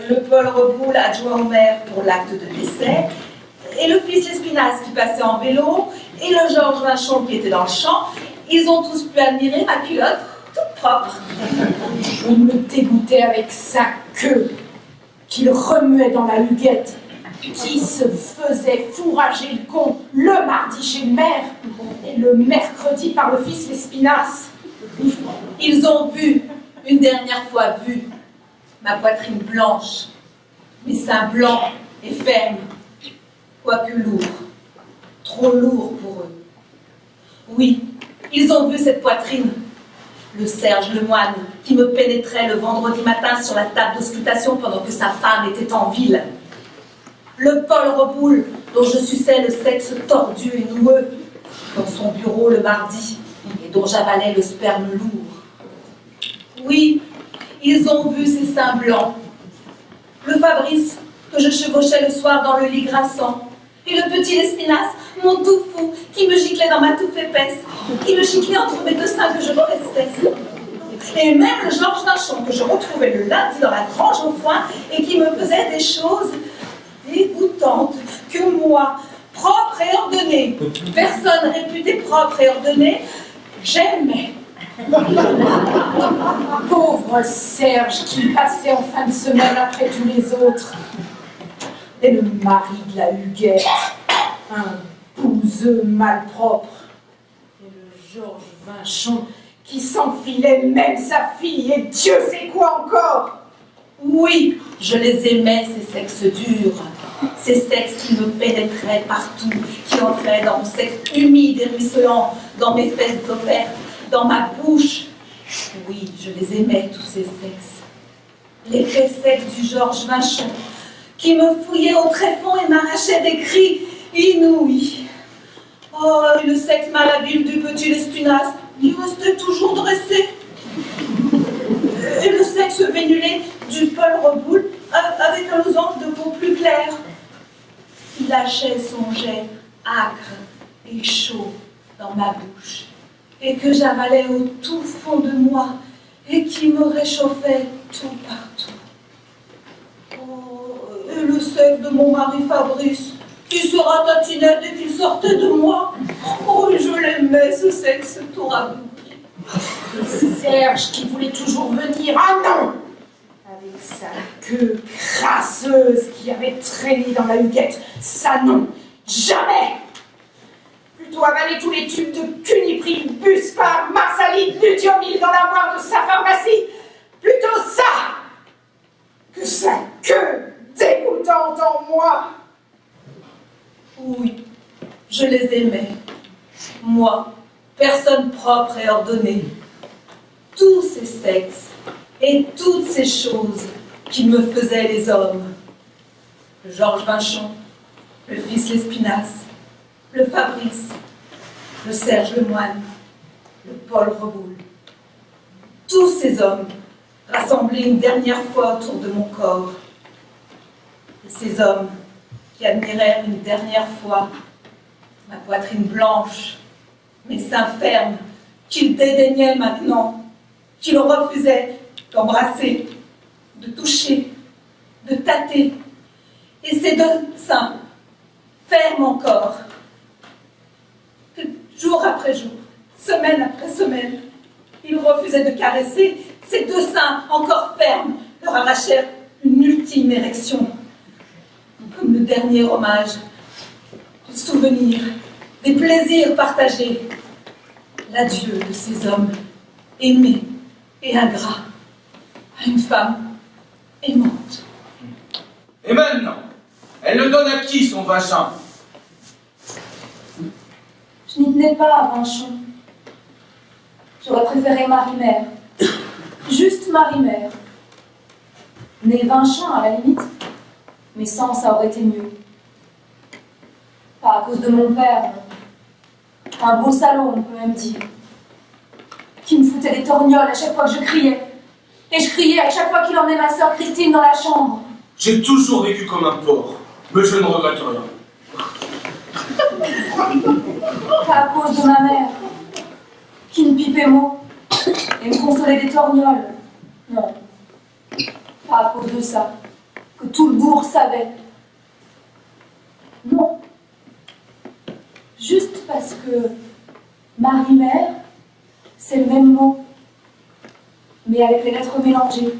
le Paul Reboul, adjoint au maire, pour l'acte de décès, et le fils Lespinasse qui passait en vélo, et le Georges Vinchon qui était dans le champ, ils ont tous pu admirer ma culotte toute propre. Il me dégoûtait avec sa queue qu'il remuait dans la huguette, qui se faisait fourrager le con le mardi chez le maire et le mercredi par le fils Lespinasse. Ils ont vu, une dernière fois vu, ma poitrine blanche, mes seins blancs et fermes, quoique lourds, trop lourds pour eux. Oui, ils ont vu cette poitrine, le Serge Lemoine qui me pénétrait le vendredi matin sur la table d'auscultation pendant que sa femme était en ville. Le Paul Reboul dont je suçais le sexe tordu et noueux dans son bureau le mardi et dont j'avalais le sperme lourd. Oui, ils ont vu ses seins blancs. Le Fabrice que je chevauchais le soir dans le lit grinçant. Et le petit Lespinasse, mon tout fou, qui me giclait dans ma touffe épaisse, qui me giclait entre mes 2 seins que je pressais. Et même le Georges Vinchon que je retrouvais le lundi dans la grange au foin et qui me faisait des choses dégoûtantes que moi, propre et ordonnée, personne réputée propre et ordonnée, j'aimais. Pauvre Serge qui passait en fin de semaine après tous les autres. Et le mari de la huguette, un bouseux malpropre. Et le Georges Vinchon qui s'enfilait même sa fille et Dieu sait quoi encore. Oui, je les aimais, ces sexes durs, ces sexes qui me pénétraient partout, qui entraient dans mon sexe humide et ruisselant, dans mes fesses offertes, dans ma bouche. Oui, je les aimais, tous ces sexes. L'épais sexe du Georges Vinchon, qui me fouillait au tréfonds et m'arrachait des cris. inouïe. Oh, et le sexe malhabile du petit Lespinasse, qui restait toujours dressé. Et le sexe vénulé du Paul Reboul, avec un losange de peau plus claire. Il lâchait son jet âcre et chaud dans ma bouche, et que j'avalais au tout fond de moi, et qui me réchauffait tout partout. Oh, et le sexe de mon mari Fabrice, qui se ratatinait dès qu'il sortait de moi. Oh, je l'aimais, ce sexe tout rabougri. Serge qui voulait toujours venir, ah non! Avec sa queue crasseuse qui avait traîné dans la huguette, ça non, jamais! Plutôt avaler tous les tubes de Cunipril, Buspar, Marsalide, Ludiomil dans la moire de sa pharmacie, plutôt ça que sa queue dégoûtante en moi. Oui, je les aimais. Moi, personne propre et ordonnée. Tous ces sexes et toutes ces choses qui me faisaient les hommes. Le Georges Vinchon, le fils Lespinasse, le Fabrice, le Serge Lemoine, le Paul Reboul. Tous ces hommes rassemblés une dernière fois autour de mon corps. Et ces hommes qui admirèrent une dernière fois ma poitrine blanche, mes seins fermes, qu'ils dédaignaient maintenant, qu'ils refusaient d'embrasser, de toucher, de tâter. Et ces deux seins, fermes encore, que jour après jour, semaine après semaine, ils refusaient de caresser, ces deux seins encore fermes leur arrachèrent une ultime érection, comme le dernier hommage, le souvenir, des plaisirs partagés, l'adieu de ces hommes aimés et ingrats à une femme aimante. Et maintenant, elle le donne à qui son vagin? Je n'y tenais pas à Vinchon. J'aurais préféré Marie-Mère. Juste Marie-Mère. Née Vinchon à la limite, mais sans, ça aurait été mieux. Pas à cause de mon père, non. Un beau salaud, on peut même dire. Qui me foutait des torgnoles à chaque fois que je criais. Et je criais à chaque fois qu'il emmenait ma sœur Christine dans la chambre. J'ai toujours vécu comme un porc, mais je ne regrette rien. Pas à cause de ma mère, qui me pipait mot et me consolait des torgnoles. Non. Pas à cause de ça, que tout le bourg savait. Non. Juste parce que Marie-Mère, c'est le même mot, mais avec les lettres mélangées.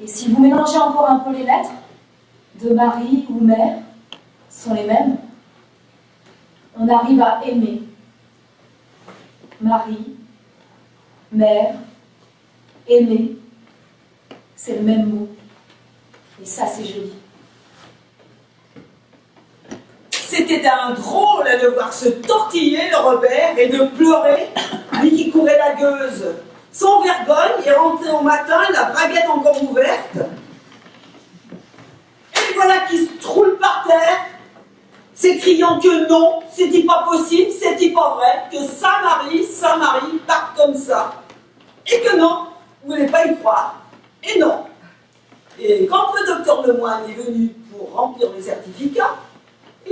Et si vous mélangez encore un peu les lettres, de Marie ou Mère sont les mêmes, on arrive à aimer. Marie, Mère, aimer, c'est le même mot. Et ça, c'est joli. C'était un drôle de voir se tortiller le Robert et de pleurer, lui qui courait la gueuse. Sans vergogne, il rentrait au matin, la braguette encore ouverte. Et voilà qu'il se troule par terre, s'écriant que non, c'était pas possible, c'était pas vrai, que sa Marie parte comme ça. Et que non, vous ne voulez pas y croire. Et non. Et quand le docteur Lemoine est venu pour remplir le certificat,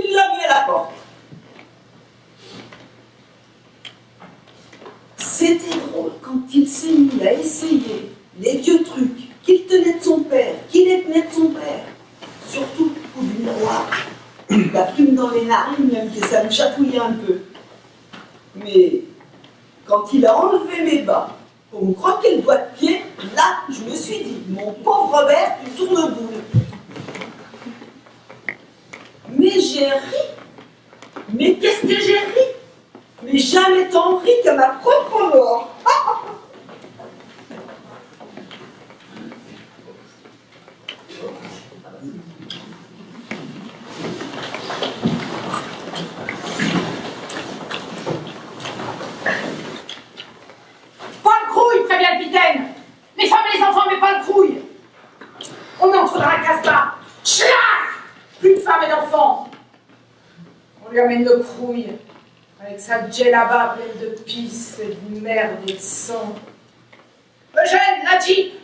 il l'a mis à la porte. C'était drôle quand il s'est mis à essayer les vieux trucs qu'il tenait de son père, qu'il tenait de son père, surtout au miroir, la plume dans les narines, même que ça me chatouillait un peu. Mais quand il a enlevé mes bas pour me croquer le doigt de pied, là, je me suis dit, mon pauvre Robert, il tourne boule. Mais j'ai ri. Mais qu'est-ce que j'ai ri? Mais jamais tant ri que ma propre mort. Pas le crouille, très bien, capitaine. Les femmes et les enfants, mais pas le crouille. On entre dans la casse-bas. Schlac! Plus de femmes et d'enfants. On lui amène le crouille, avec sa djellaba pleine de pisse et de merde et de sang. Eugène, la Jeep!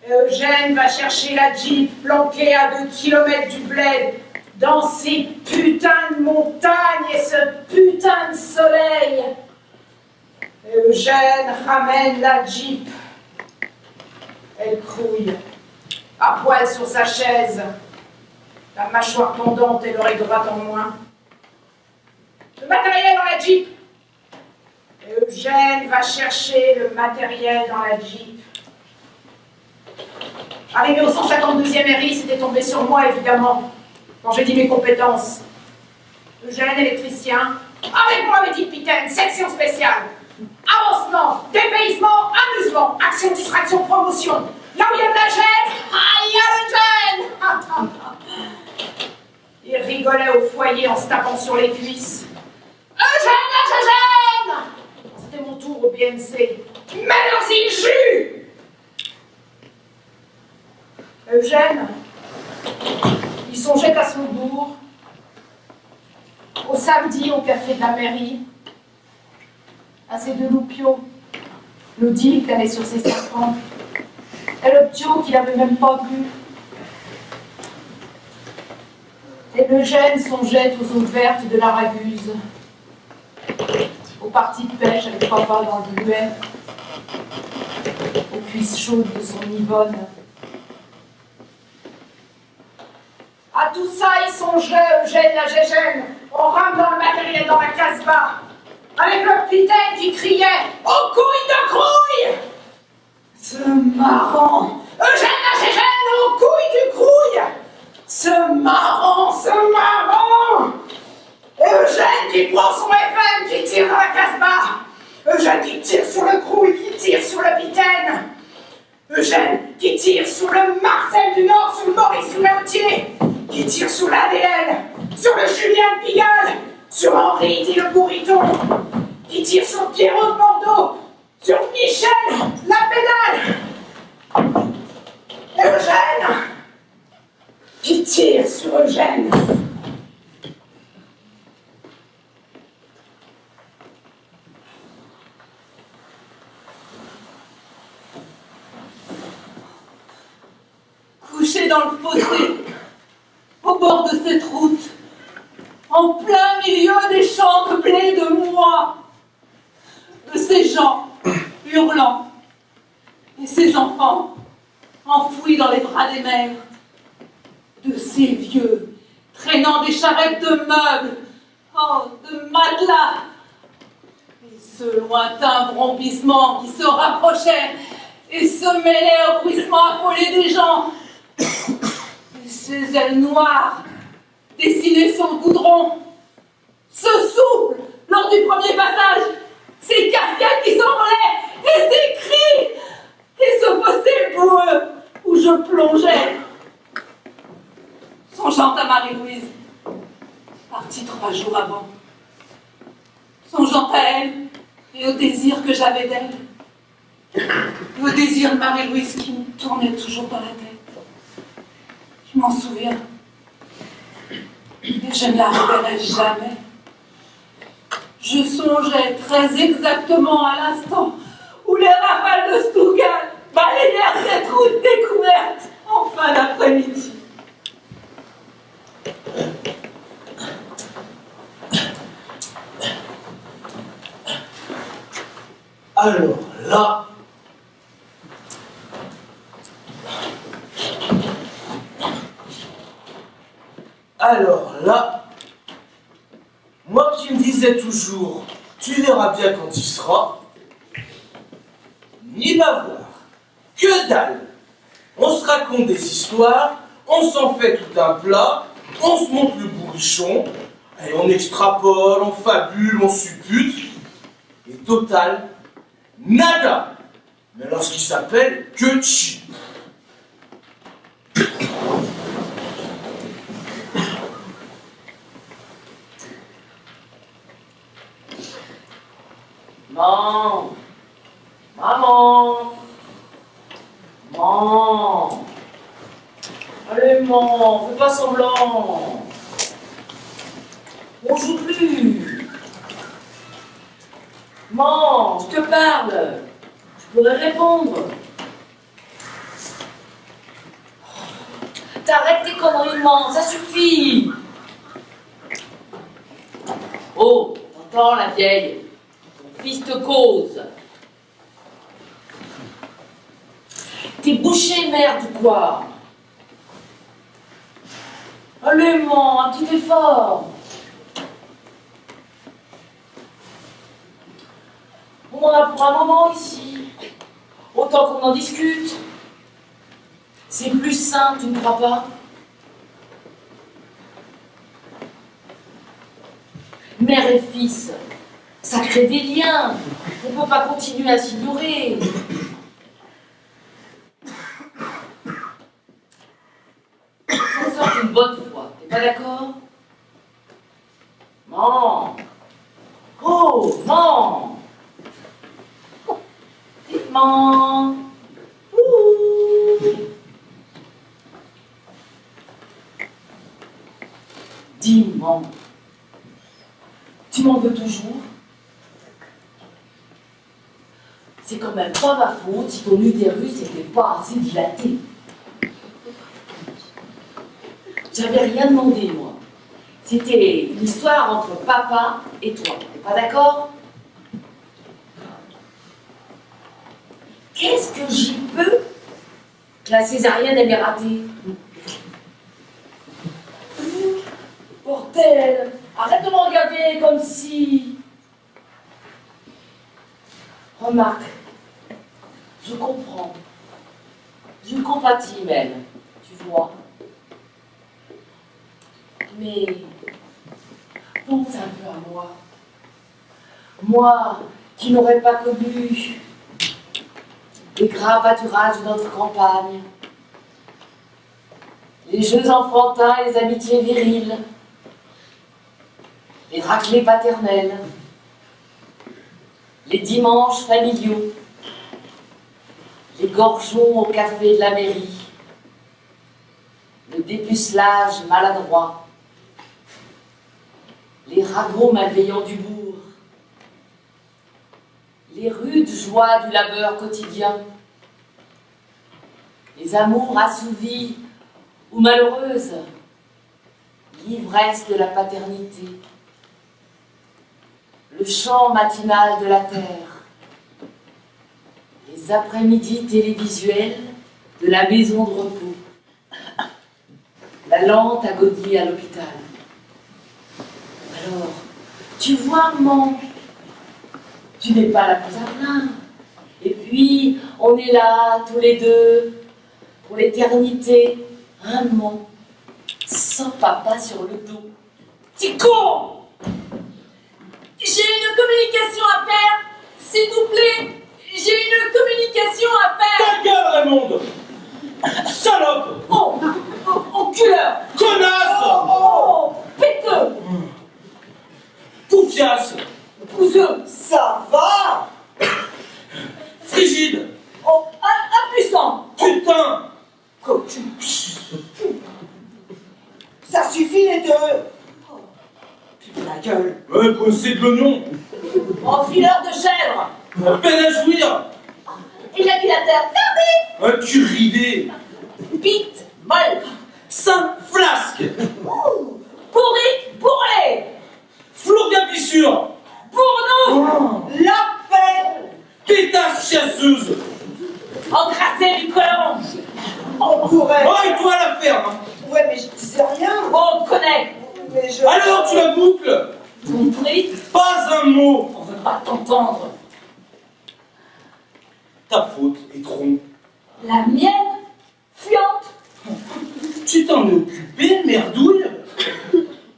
Et Eugène va chercher la Jeep planquée à 2 kilomètres du bled, dans ces putains de montagnes et ce putain de soleil. Et Eugène ramène la Jeep. Elle crouille, à poil sur sa chaise, la mâchoire pendante et l'oreille droite en moins. Le matériel dans la Jeep. Et Eugène va chercher le matériel dans la Jeep. Arrivé au 152e RI, c'était tombé sur moi, évidemment, quand j'ai dit mes compétences. Eugène, électricien. Avec moi, me dit Pitaine, section spéciale. Avancement, dépaysement, amusement, action, distraction, promotion. Là où il y a de la gêne, il y a le gêne. Il rigolait au foyer en se tapant sur les cuisses. Eugène! C'était mon tour au BMC. Mets-leur-y le jus! Eugène, il songeait à son bourg, au samedi au café de la mairie, à ses 2 loupiaux, l'Odile qui allait sur ses 5 ans, et le ptio qu'il n'avait même pas vu. Et Eugène songeait aux eaux vertes de la Raguse, aux parties de pêche avec papa dans le buet, aux cuisses chaudes de son Yvonne. À tout ça, il songeait Eugène la Gégène, en ramenant le matériel dans la Casbah, avec le capitaine qui criait « Aux couilles de crouille !» Ce marrant, Eugène la Gégène, aux couilles du crouille! Ce marrant! Eugène qui prend son FM, qui tire dans la Casbah! Eugène qui tire sur le crouille, qui tire sur le Pitaine! Eugène qui tire sur le Marcel du Nord, sur le Maurice Léautier! Qui tire sur l'ADN, sur le Julien de Pigalle, sur Henri dit le Bourriton, qui tire sur Pierrot de Bordeaux, sur Michel, la pédale. Eugène, qui tire sur Eugène. Couché dans le fossé, au bord de cette route, en plein milieu des champs de blé de moi, de ces gens hurlant, et ces enfants enfouis dans les bras des mères, de ces vieux traînant des charrettes de meubles, de matelas, et ce lointain vrombissement qui se rapprochait et se mêlait au bruissement affolé des gens. Ces ailes noires, dessinées sur le goudron, se soufflent lors du premier passage, ces cascades qui s'envolaient, et ces cris, et ce fossé boueux où je plongeais. Songeant à Marie-Louise, partie 3 jours avant. Songeant à elle et au désir que j'avais d'elle. Et au désir de Marie-Louise qui me tournait toujours dans la tête. Je m'en souviens. Et je ne la reverrai jamais. Je songeais très exactement à l'instant où les rafales de Stuttgart balayèrent cette route découverte en fin d'après-midi. Alors là, moi qui me disais toujours, tu verras bien quand il sera, ni m'avoir, que dalle. On se raconte des histoires, on s'en fait tout un plat, on se monte le bourrichon, et on extrapole, on fabule, on suppute, et total, nada. Mais alors ce qui s'appelle que chi. Maman, maman, maman, allez maman, fais pas semblant. On joue plus. Maman, je te parle. Je pourrais répondre. T'arrêtes tes conneries, maman, ça suffit. Oh, t'entends la vieille? Ton fils te cause. T'es bouché, merde, ou quoi? Allez, maman, un petit effort. On en a pour un moment ici. Autant qu'on en discute. C'est plus simple, tu ne crois pas? Mère et fils, ça crée des liens. On ne peut pas continuer à s'ignorer. Ça sort une bonne fois, t'es pas d'accord? Non. Oh, non. Dites-moi. Dis-moi. Tu m'en veux toujours? C'est quand même pas ma faute si ton utérus n'était pas assez dilaté. J'avais rien demandé, moi. C'était une histoire entre papa et toi. T'es pas d'accord? Qu'est-ce que j'y peux que la césarienne elle est ratée? Bordel! Arrête de me regarder comme si... Remarque, je comprends. Je compatis même, tu vois. Mais pense un peu à moi. Moi qui n'aurais pas connu les gras pâturages de notre campagne, les jeux enfantins et les amitiés viriles, les raclées paternelles, les dimanches familiaux, les gorgeons au café de la mairie, le dépucelage maladroit, les ragots malveillants du bourg, les rudes joies du labeur quotidien, les amours assouvis ou malheureuses, l'ivresse de la paternité, le chant matinal de la terre, les après-midi télévisuels de la maison de repos, la lente agonie à l'hôpital. Alors, tu vois, maman, tu n'es pas la plus à plaindre. Et puis, on est là, tous les deux, pour l'éternité, un moment, sans papa sur le dos. Petit con! J'ai une communication à faire, s'il vous plaît. J'ai une communication à faire. Ta gueule, Raymond! Salope! Oh, enculeur. Connasse! Oh, péteux. Poufiasse! Bouseux. Ça va? Frigide! Oh, impuissant. Putain! Ça suffit les deux. Oh, putain la gueule. Ouais, c'est de l'oignon! Oh, fileur de chèvre. À peine à jouir! Éjaculateur tardif. Un cul ridé! Bite molle. Saint flasque! Pourri bourré. Flourgapissure! Pour nous. La paix. Pétasse chasseuse! Encrassé du colon. On pourrait. Oh, et toi la ferme! Ouais, mais je disais rien. On te connaît. Mais je... Alors tu la boucles! Compris. Pas un mot! On veut pas t'entendre. Ta faute est tronc. La mienne, fuyante. Tu t'en es occupé, merdouille?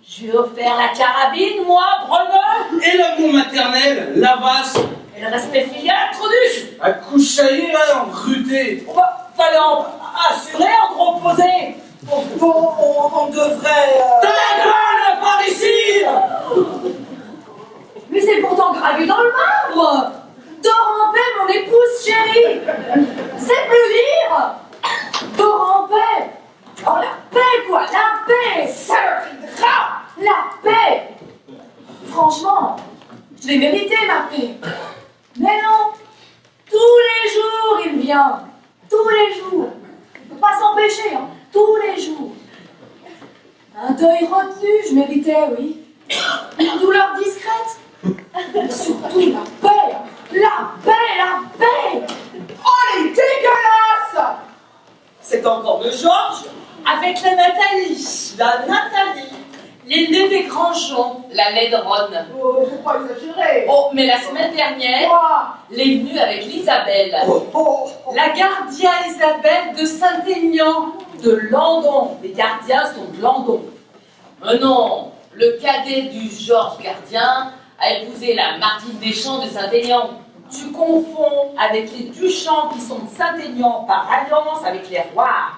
Je lui ai offert la carabine, moi, breneux. Et l'amour maternel, lavasse, Et le respect filial, truduche. à couchailler, là, en gruté. Fallait en assurer, en reposer. Bon, on devrait... Ta gueule, par ici! Mais c'est pourtant gravé dans le marbre. Dors en paix, mon épouse chérie. C'est plus lire. Dors en paix. Oh, la paix, quoi, la paix. Saloperie de rat. La paix. Franchement, je l'ai mérité, ma paix. Mais non, tous les jours il vient. Tous les jours. Il ne peut pas s'empêcher, hein. Tous les jours. Un deuil retenu, je méritais, oui. Une douleur discrète. Mais surtout la paix. La paix, la paix. Oh, elle est dégueulasse! C'est encore de Georges, Avec la Nathalie, la Nathalie. l'aînée des grands gens. La laidronne. Oh, faut pas exagérer. Oh, mais la semaine dernière, Quoi? l'est venue avec l'Isabelle. Oh, La gardien Isabelle de Saint-Aignan, de Landon. Les gardiens sont de Landon. Non, le cadet du Georges Gardien a épousé la Martine Deschamps de Saint-Aignan. Tu confonds avec les Duchamps qui sont de Saint-Aignan par alliance avec les rois.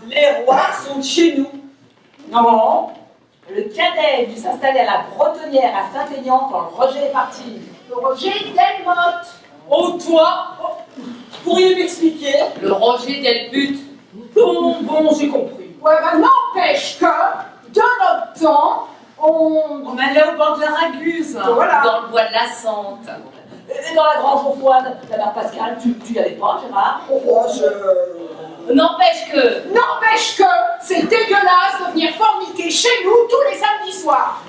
Les rois sont de chez nous. Non, le cadet dut s'installer à la Bretonnière à Saint-Aignan quand Roger est parti. le Roger Delmotte. Oh, toi, Pourriez m'expliquer? Le Roger Delpute. Bon, j'ai compris. Ouais, ben n'empêche que, de notre temps, on allait au bord de la Raguse. Voilà. Dans le bois de la Sante. Et dans la grange aux Foines, la mère Pascal, tu y allais pas, Gérard? Moi, je... N'empêche que... N'empêche que c'est dégueulasse de venir forniquer chez nous tous les samedis soirs.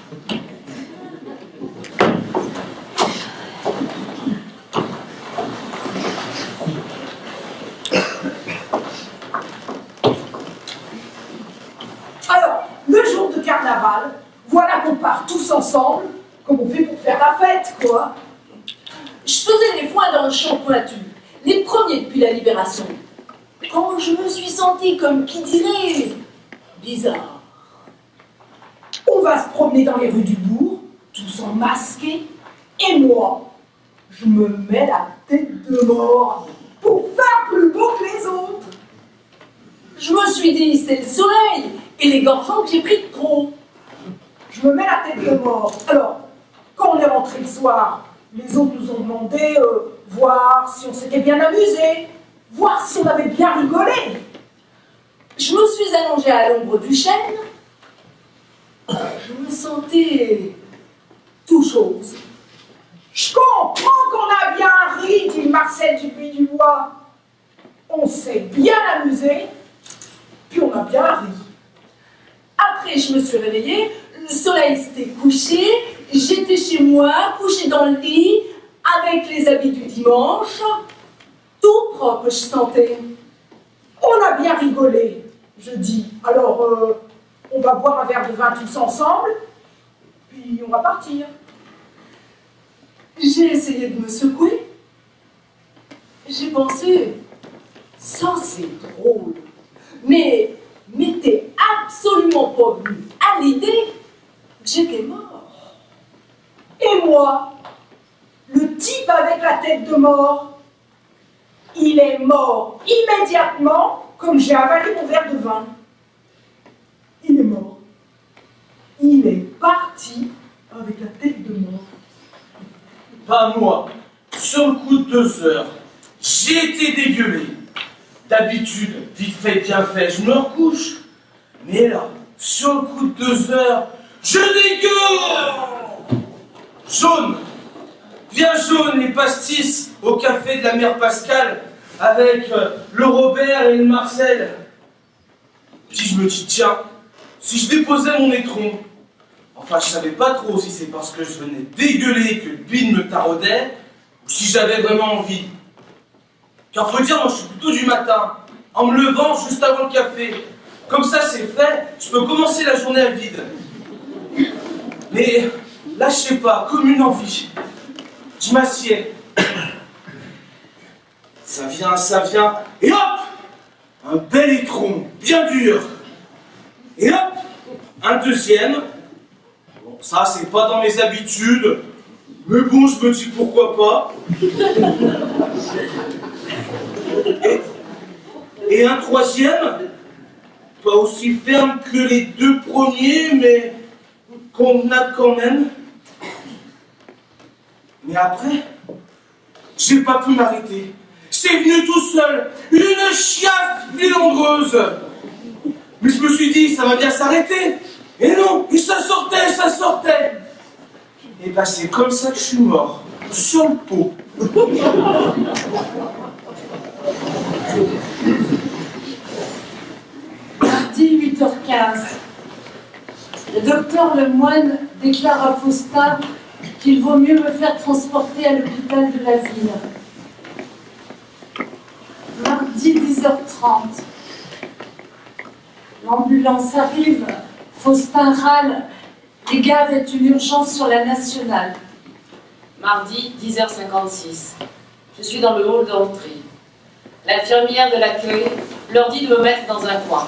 Alors, le jour de carnaval, voilà qu'on part tous ensemble, comme on fait pour faire la fête, quoi. Je faisais les foins dans le champ pointu, les premiers depuis la Libération. Quand je me suis sentie comme qui dirait bizarre. On va se promener dans les rues du bourg, tous en masqués, et moi, je me mets la tête de mort pour faire plus beau que les autres. Je me suis dit, c'est le soleil et les gorgeons que j'ai pris de trop. Je me mets la tête de mort. Alors, quand on est rentré le soir, les autres nous ont demandé voir si on s'était bien amusé, voir si on avait bien rigolé. Je me suis allongée à l'ombre du chêne. Je me sentais tout chose. Je comprends qu'on a bien ri, dit Marcel Dupuis-Dubois. On s'est bien amusé, puis on a bien ri. Après, je me suis réveillée, le soleil s'était couché, j'étais chez moi, couchée dans le lit, avec les habits du dimanche, tout propre, je sentais. On a bien rigolé, je dis. Alors, on va boire un verre de vin tous ensemble, puis on va partir. J'ai essayé de me secouer. J'ai pensé, ça c'est drôle, mais m'était absolument pas venu à l'idée que j'étais mort. Et moi, le type avec la tête de mort, il est mort immédiatement comme j'ai avalé mon verre de vin. Il est mort. Il est parti avec la tête de mort. Pas moi. Sur le coup de 2 heures, j'ai été dégueulé. D'habitude, vite fait, bien fait, je me recouche. Mais là, sur le coup de 2 heures, je dégueule. Jaune. Bien jaune, les pastis au café de la mère Pascal avec le Robert et le Marcel. Puis je me dis, tiens, si je déposais mon étron, enfin je savais pas trop si c'est parce que je venais dégueuler que le bide me taraudait, ou si j'avais vraiment envie. Car faut dire, moi je suis plutôt du matin, en me levant juste avant le café. Comme ça c'est fait, je peux commencer la journée à vide. Mais là je sais pas, comme une envie. Je m'assieds. Ça vient, et hop! Un bel étron, bien dur. Et hop! Un deuxième. Bon, ça, c'est pas dans mes habitudes. Mais bon, je me dis pourquoi pas. Et un troisième. Pas aussi ferme que les 2 premiers, mais convenable quand même. Mais après, j'ai pas pu m'arrêter. C'est venu tout seul, une chiasse filandreuse. Mais je me suis dit, ça va bien s'arrêter. Et non, et ça sortait, ça sortait. Et bah c'est comme ça que je suis mort, sur le pot. Mardi, 8h15. Le docteur Lemoine déclare à Faustin qu'il vaut mieux me faire transporter à l'hôpital de la ville. Mardi, 10h30. L'ambulance arrive. Faustin râle. Les gars avaient une urgence sur la nationale. Mardi, 10h56. Je suis dans le hall d'entrée. L'infirmière de l'accueil leur dit de me mettre dans un coin.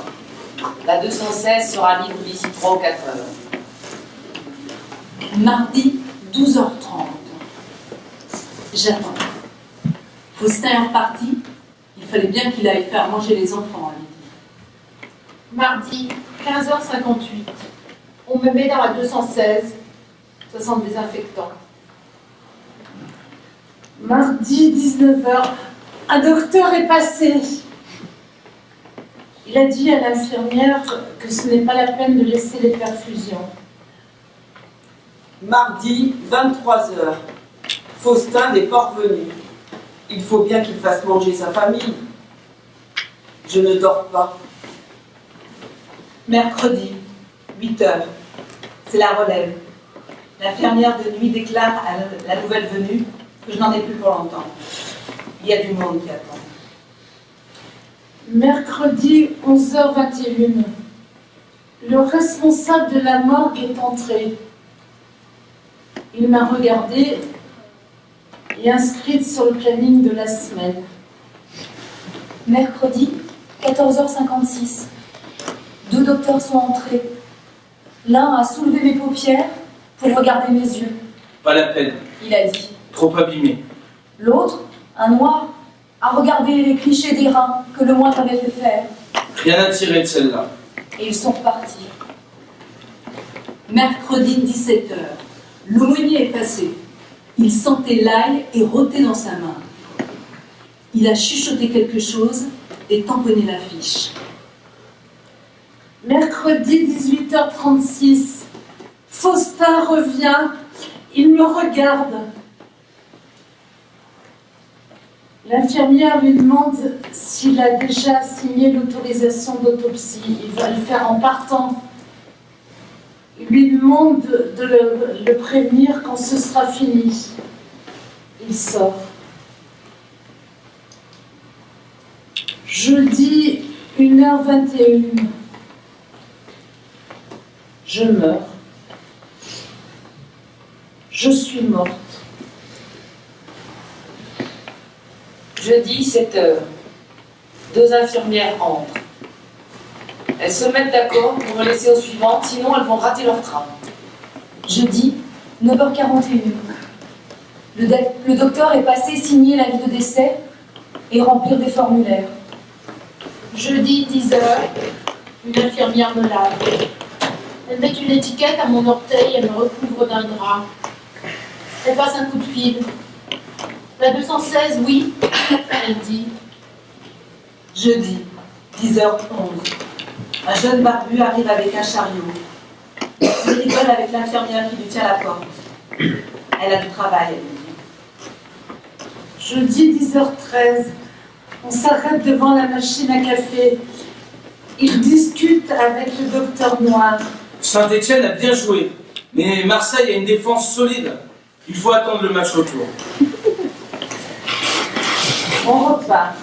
La 216 sera libre d'ici 3 ou 4 heures. Mardi, 12h30. J'attends. Faustin est reparti. Il fallait bien qu'il aille faire manger les enfants à midi. Mardi, 15h58. On me met dans la 216. Ça sent le désinfectant. Mardi, 19h. Un docteur est passé. Il a dit à l'infirmière que ce n'est pas la peine de laisser les perfusions. Mardi, 23h. Faustin n'est pas revenu. Il faut bien qu'il fasse manger sa famille. Je ne dors pas. Mercredi, 8h. C'est la relève. L'infirmière de nuit déclare à la nouvelle venue que je n'en ai plus pour longtemps. Il y a du monde qui attend. Mercredi, 11h21. Le responsable de la morgue est entré. Il m'a regardée et inscrite sur le planning de la semaine. Mercredi, 14h56. 2 docteurs sont entrés. L'un a soulevé mes paupières pour regarder mes yeux. Pas la peine, Il a dit. trop abîmé. L'autre, un noir, a regardé les clichés des reins que le moine avait fait faire. Rien à tirer de celle-là. Et ils sont repartis. Mercredi, 17h. L'aumônier est passé. Il sentait l'ail et rôtait dans sa main. Il a chuchoté quelque chose et tamponné la fiche. Mercredi, 18h36. Faustin revient. Il me regarde. L'infirmière lui demande s'il a déjà signé l'autorisation d'autopsie. Il va le faire en partant. Il lui demande de le prévenir quand ce sera fini. Il sort. Jeudi, 1h21. Je meurs. Je suis morte. Jeudi, 7h. 2 infirmières entrent. Elles se mettent d'accord pour me laisser aux suivantes, sinon elles vont rater leur train. Jeudi, 9h41. Le docteur est passé signer l'avis de décès et remplir des formulaires. Jeudi, 10h. Une infirmière me lave. Elle met une étiquette à mon orteil et me recouvre d'un drap. Elle passe un coup de fil. La 216, oui. Elle dit. Jeudi, 10h11. Un jeune barbu arrive avec un chariot. Il rigole avec l'infirmière qui lui tient la porte. Elle a du travail, elle me dit. Jeudi, 10h13. On s'arrête devant la machine à café. Il discute avec le docteur Noir. Saint-Étienne a bien joué, mais Marseille a une défense solide. Il faut attendre le match retour. On repart.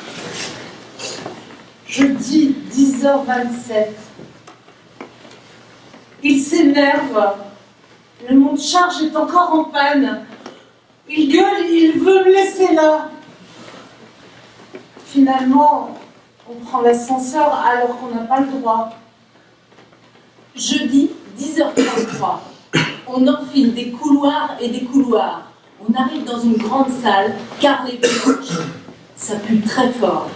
Jeudi, 10h27. Il s'énerve. Le monte-charge est encore en panne. Il gueule, il veut me laisser là. Finalement, on prend l'ascenseur alors qu'on n'a pas le droit. Jeudi, 10h33. On enfile des couloirs et des couloirs. On arrive dans une grande salle, carrelée blanche. Ça pue très fort.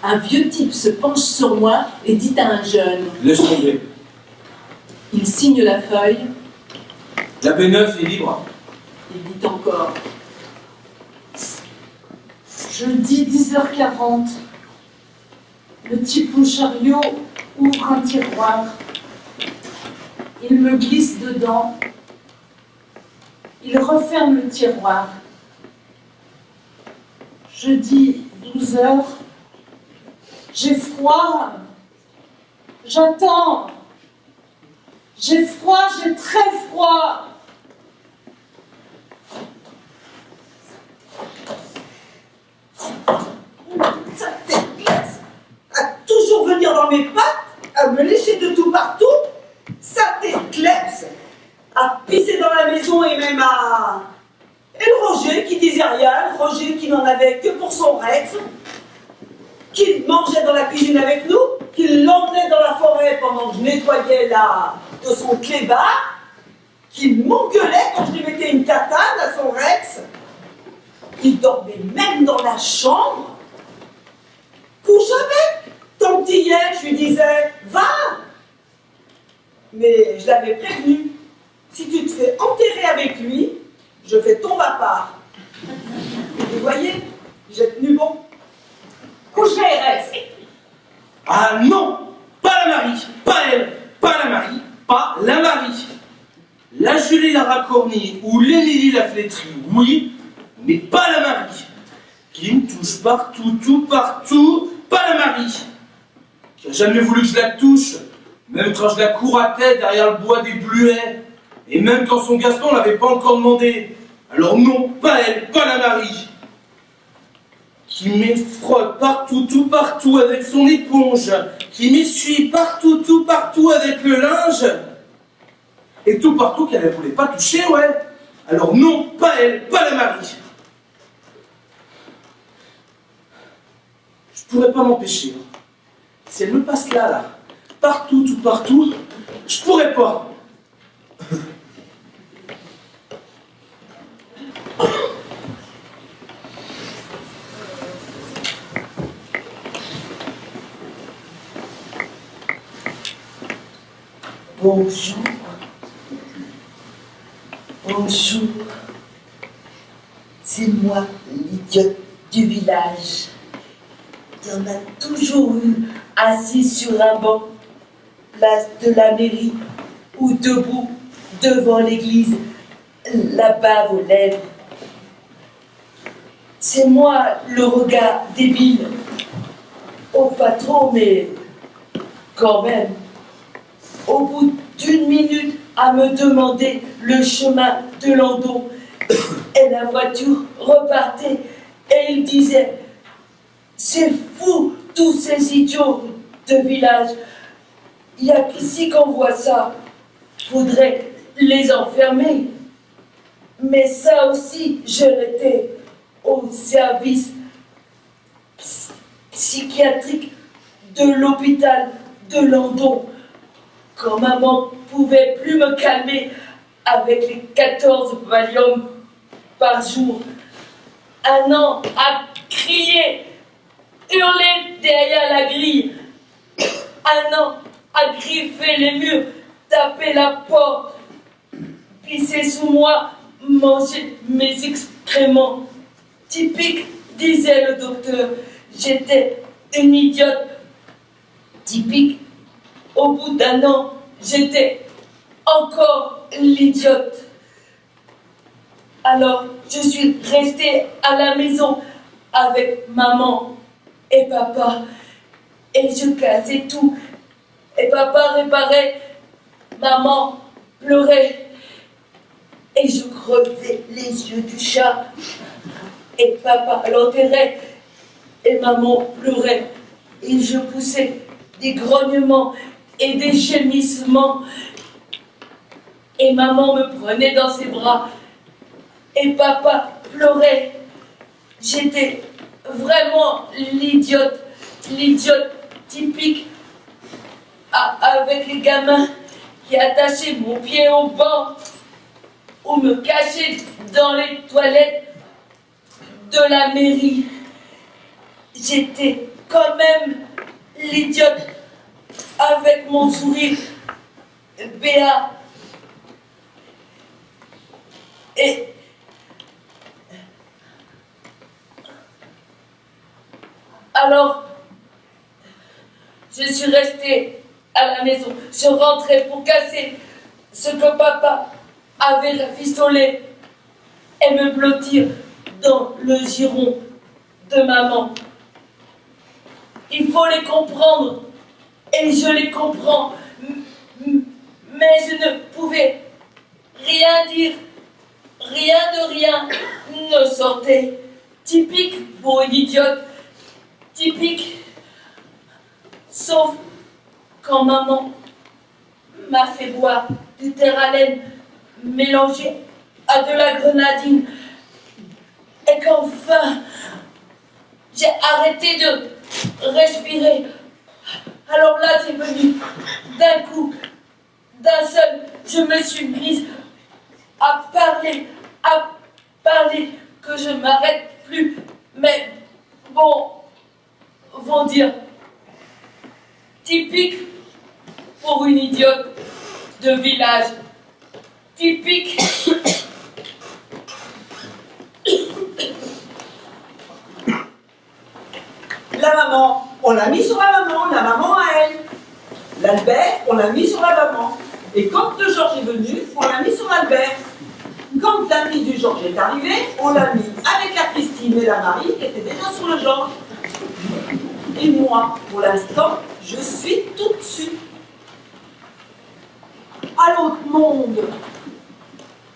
Un vieux type se penche sur moi et dit à un jeune. Laisse tomber. Il signe la feuille. La B9 est libre. Il dit encore. Jeudi, 10h40. Le type au chariot ouvre un tiroir. Il me glisse dedans. Il referme le tiroir. Jeudi, 12 heures. J'ai froid. J'attends. J'ai froid, j'ai très froid. Ça t'éclate à toujours venir dans mes pattes, à me lécher de tout partout. Ça t'éclipse à pisser dans la maison et même à... Et le Roger qui disait rien, le Roger qui n'en avait que pour son Rex, qui mangeait dans la cuisine avec nous, qui l'emmenait dans la forêt pendant que je nettoyais de son clébard, qui m'engueulait quand je lui mettais une tatane à son Rex. Il dormait même dans la chambre. Couche avec. Tant que t'y es, je lui disais, va. Mais je l'avais prévenu. Si tu te fais enterrer avec lui, je fais tombe à part. Vous voyez, j'ai tenu bon. Couchez, Rex. Ah non, pas la Marie, pas elle, pas la Marie, pas la Marie. La Julie la racornie ou l'Émilie la flétrie, oui, mais pas la Marie. Qui me touche partout, tout partout, pas la Marie. Qui a jamais voulu que je la touche, même quand je la couratais derrière le bois des Bluets, et même quand son Gaston l'avait pas encore demandé. Alors non, pas elle, pas la Marie. Qui m'effroie partout, tout partout avec son éponge, qui m'essuie partout, tout partout avec le linge, et tout partout qu'elle ne voulait pas toucher, ouais. Alors non, pas elle, pas la Marie. Je pourrais pas m'empêcher. Si elle me passe là, partout, tout partout, je pourrais pas. Bonjour. Bonjour. C'est moi, l'idiote du village. Il y en a toujours une assise sur un banc, place de la mairie, ou debout devant l'église, la bave aux lèvres. C'est moi le regard débile. Oh, pas trop, mais quand même. Au bout d'une minute à me demander le chemin de Landon, et la voiture repartait, et il disait « C'est fou, tous ces idiots de village. Il n'y a qu'ici qu'on voit ça. Faudrait les enfermer. » Mais ça aussi, je l'étais au service psychiatrique de l'hôpital de Landon. Quand maman pouvait plus me calmer avec les 14 Valium par jour. Un an à crier, hurler derrière la grille. Un an à griffer les murs, taper la porte, pisser sous moi, manger mes excréments. Typique, disait le docteur, j'étais une idiote. Typique. Au bout d'un an, j'étais encore l'idiote. Alors, je suis restée à la maison avec maman et papa. Et je cassais tout. Et papa réparait, maman pleurait. Et je crevais les yeux du chat. Et papa l'enterrait. Et maman pleurait. Et je poussais des grognements et des gémissements. Et maman me prenait dans ses bras. Et papa pleurait. J'étais vraiment l'idiote typique, avec les gamins qui attachaient mon pied au banc ou me cachaient dans les toilettes de la mairie. J'étais quand même l'idiote avec mon sourire béat. Et alors, je suis restée à la maison. Je rentrais pour casser ce que papa avait rafistolé et me blottir dans le giron de maman. Il faut les comprendre, et je les comprends, mais je ne pouvais rien dire, rien de rien ne sortait. Typique pour une idiote, typique, sauf quand maman m'a fait boire du terralène mélangé à de la grenadine, et qu'enfin j'ai arrêté de respirer. Alors là, c'est venu d'un coup, d'un seul, je me suis mise à parler, que je m'arrête plus, mais bon, vont dire, typique pour une idiote de village, typique. La maman, on l'a mis sur la maman à elle. L'Albert, on l'a mis sur la maman. Et quand le Georges est venu, on l'a mis sur l'Albert. Quand la fille du Georges est arrivée, on l'a mis avec la Christine et la Marie qui étaient déjà sur le Georges. Et moi, pour l'instant, je suis tout dessus. À l'autre monde,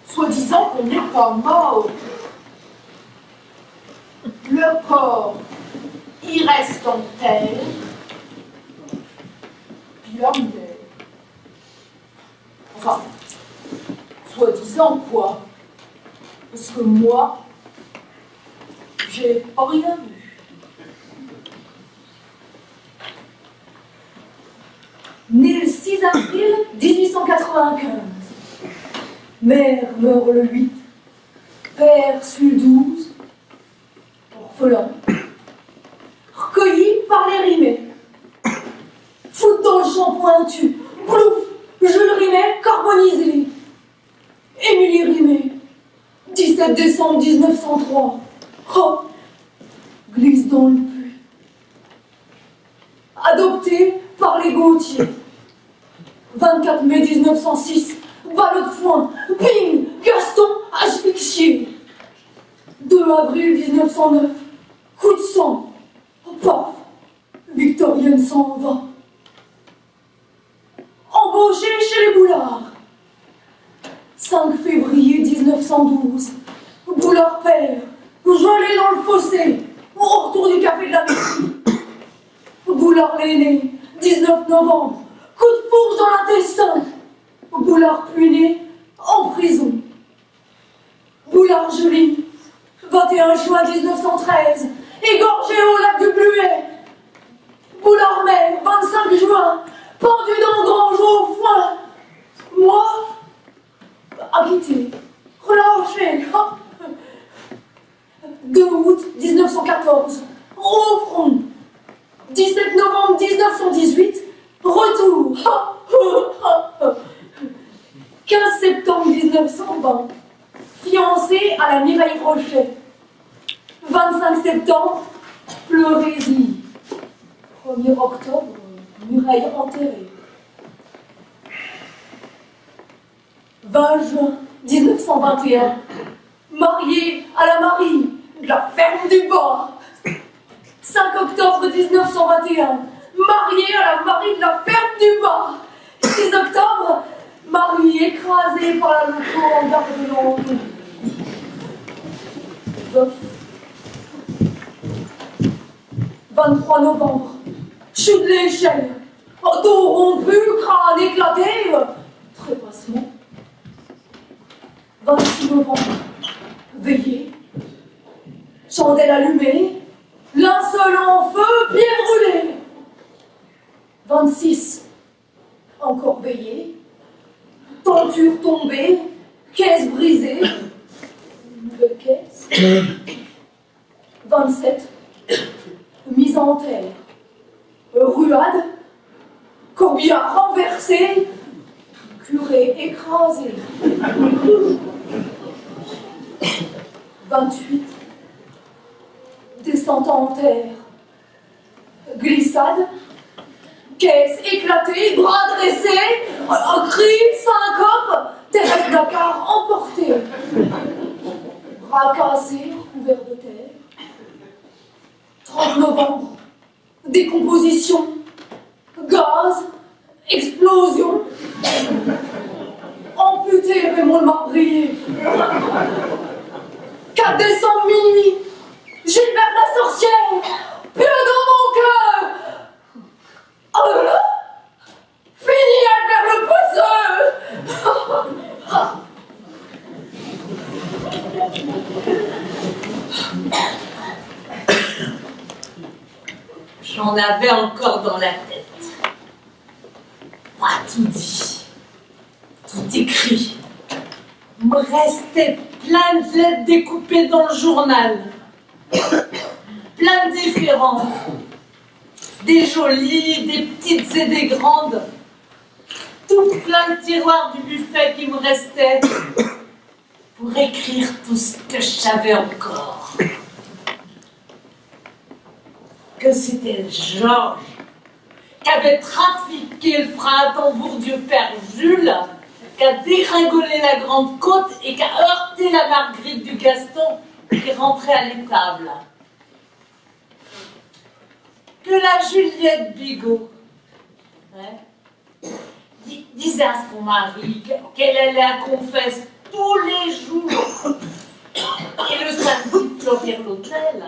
soi-disant qu'on n'est pas mort. Le corps, il reste en terre, puis l'homme meurt. Enfin, soi-disant quoi? Parce que moi, j'ai rien vu. Né le 6 avril 1895. Mère meurt le 8. Père suit le 12. Orphelin. Recueilli par les rimés. Foute dans le champ pointu. Plouf, Jules Rimet carbonisé. Émilie Rimet. 17 décembre 1903. Hop, glisse dans le puits. Adopté par les Gautier. 24 mai 1906, balle de foin, ping, Gaston asphyxié. 2 avril 1909, coup de sang, paf, Victorienne s'en va. Embauché chez les Boulards. 5 février 1912, Boulard père, gelé dans le fossé, au retour du café de la mairie. Boulard l'aîné, 19 novembre, coup de fourche dans l'intestin. Boulard puiné, en prison. Boulard Julie, 21 juin 1913, égorgé au lac de Bluet. Boulard mère, 25 juin, pendu dans Grange au foin. Moi, acquitté, relâché. 2 août 1914, au front. 17 novembre 1918, retour. 15 septembre 1920, fiancé à la Mireille Rochet. 25 septembre, pleurésie. 1er octobre, Mireille enterrée. 20 juin 1921, marié à la Marie de la ferme du Bas. 5 octobre 1921, marié à la Marie de la ferme du Bas. 6 octobre, mari écrasé par la loco en garde de l'Anjou. 23 novembre, chute de l'échelle. Dos rompu, crâne éclaté, trépassement. 26 novembre, veillée. Chandelle allumée. Linceul en feu, pied brûlé. 26, encore veillé. Tenture tombée, caisse brisée. Nouvelle caisse. 27, mise en terre. Ruade, corbillard renversé, curé écrasé. 28, descente en terre. Glissade, caisse éclatée, bras dressés, un cri, syncope, Thérèse Dakar emportée. bras cassés, couverts de terre. 30 novembre, décomposition, gaz, explosion. Amputé Raymond le Marbrier. 4 décembre minuit, Gilbert la sorcière, plus dans mon cœur. Oh là là, fini Albert le poisseux. J'en avais encore dans la tête. Pas tout dit, tout écrit. Il me restait plein de lettres découpées dans le journal. Plein de différents. Des jolies, des petites et des grandes. Tout plein de tiroirs du buffet qui me restaient pour écrire tout ce que je savais encore. Que c'était Georges qui avait trafiqué le frein à tambour du père Jules, qui a dégringolé la grande côte et qui a heurté la Marguerite du Gaston qui rentrait à l'étable. Que la Juliette Bigot disait à son mari qu'elle allait à confesse tous les jours et le samedi fleurir l'hôtel.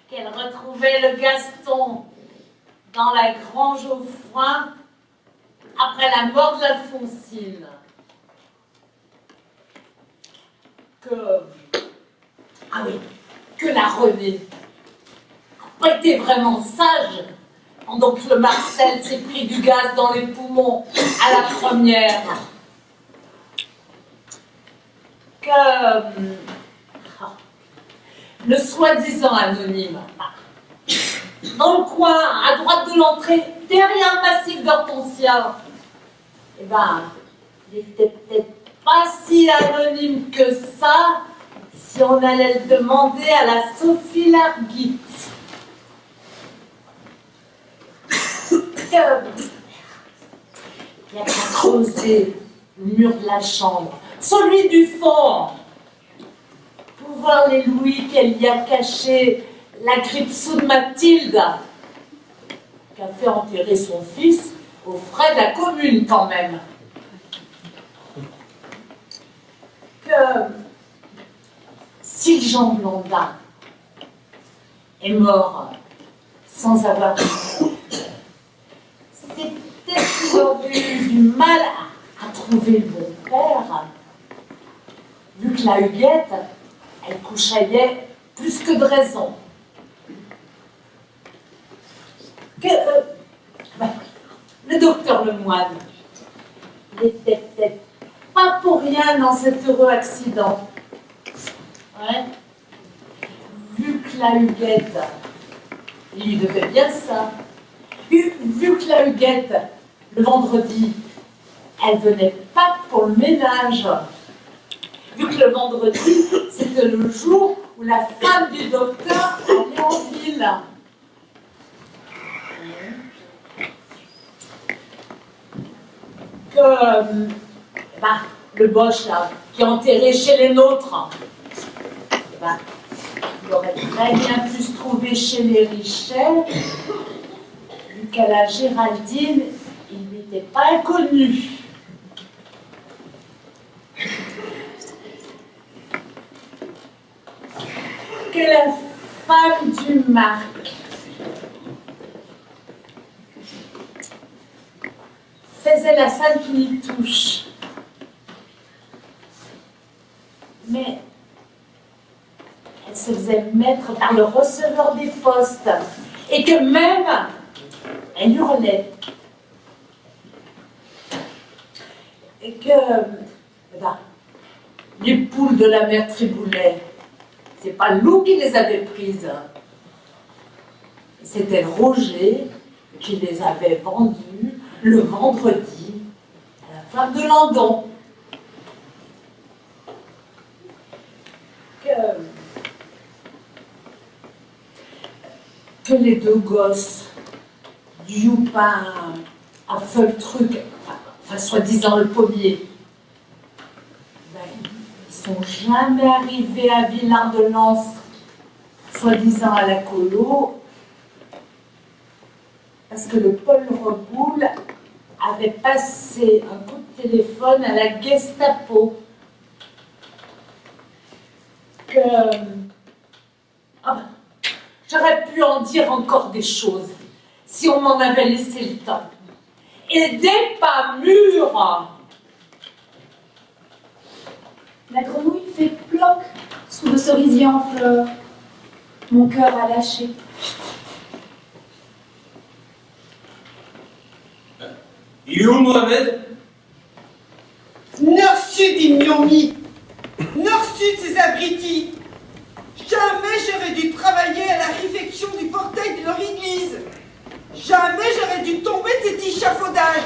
Qu'elle retrouvait le Gaston dans la grange au foin après la mort d'Alphonsine. Que la Renée n'a pas été vraiment sage pendant que le Marcel s'est pris du gaz dans les poumons à la première. Le soi-disant anonyme, dans le coin, à droite de l'entrée, derrière le massif d'Hortensia, eh ben, il était peut-être pas si anonyme que ça si on allait le demander à la Sophie Larguit. Il a creusé le mur de la chambre, celui du fond, pour voir les louis qu'elle y a cachés, la grippe-sous de Mathilde, qui a fait enterrer son fils aux frais de la commune quand même. Si Jean Blondin est mort sans avoir vu, c'est peut-être qu'il aurait eu du mal à trouver le bon père, vu que la Huguette, elle couchaillait plus que de raison. Le docteur Lemoine, il était peut-être pas pour rien dans cet heureux accident. Ouais. Vu que la Huguette, il lui devait bien ça. Vu que la Huguette, le vendredi, elle venait pas pour le ménage. Vu que le vendredi, c'était le jour où la femme du docteur allait en ville. Le Boche, là, qui est enterré chez les nôtres, il aurait très bien pu se trouver chez les Richet, vu qu'à la Géraldine, il n'était pas inconnu. Que la femme du Marc faisait la sainte Nitouche. Mais elle se faisait mettre par le receveur des postes et que même elle hurlait. Et que les poules de la mère Triboulet, c'est pas nous qui les avait prises. C'était Roger qui les avait vendues le vendredi à la femme de Landon. Que les deux gosses du Youpin à Feultruc, enfin soi-disant le pommier, sont jamais arrivés à Villard-de-Lans, soi-disant à la colo, parce que le Paul Reboul avait passé un coup de téléphone à la Gestapo. J'aurais pu en dire encore des choses si on m'en avait laissé le temps. Et des pas mûrs. La grenouille fait ploc sous le cerisier en fleurs. Mon cœur a lâché. Il est où, Mohamed? Nord-Sud, Imyomi. Nord-Sud, ces abrutis. Jamais j'aurais dû travailler à la réfection du portail de leur église. Jamais j'aurais dû tomber de cet échafaudage.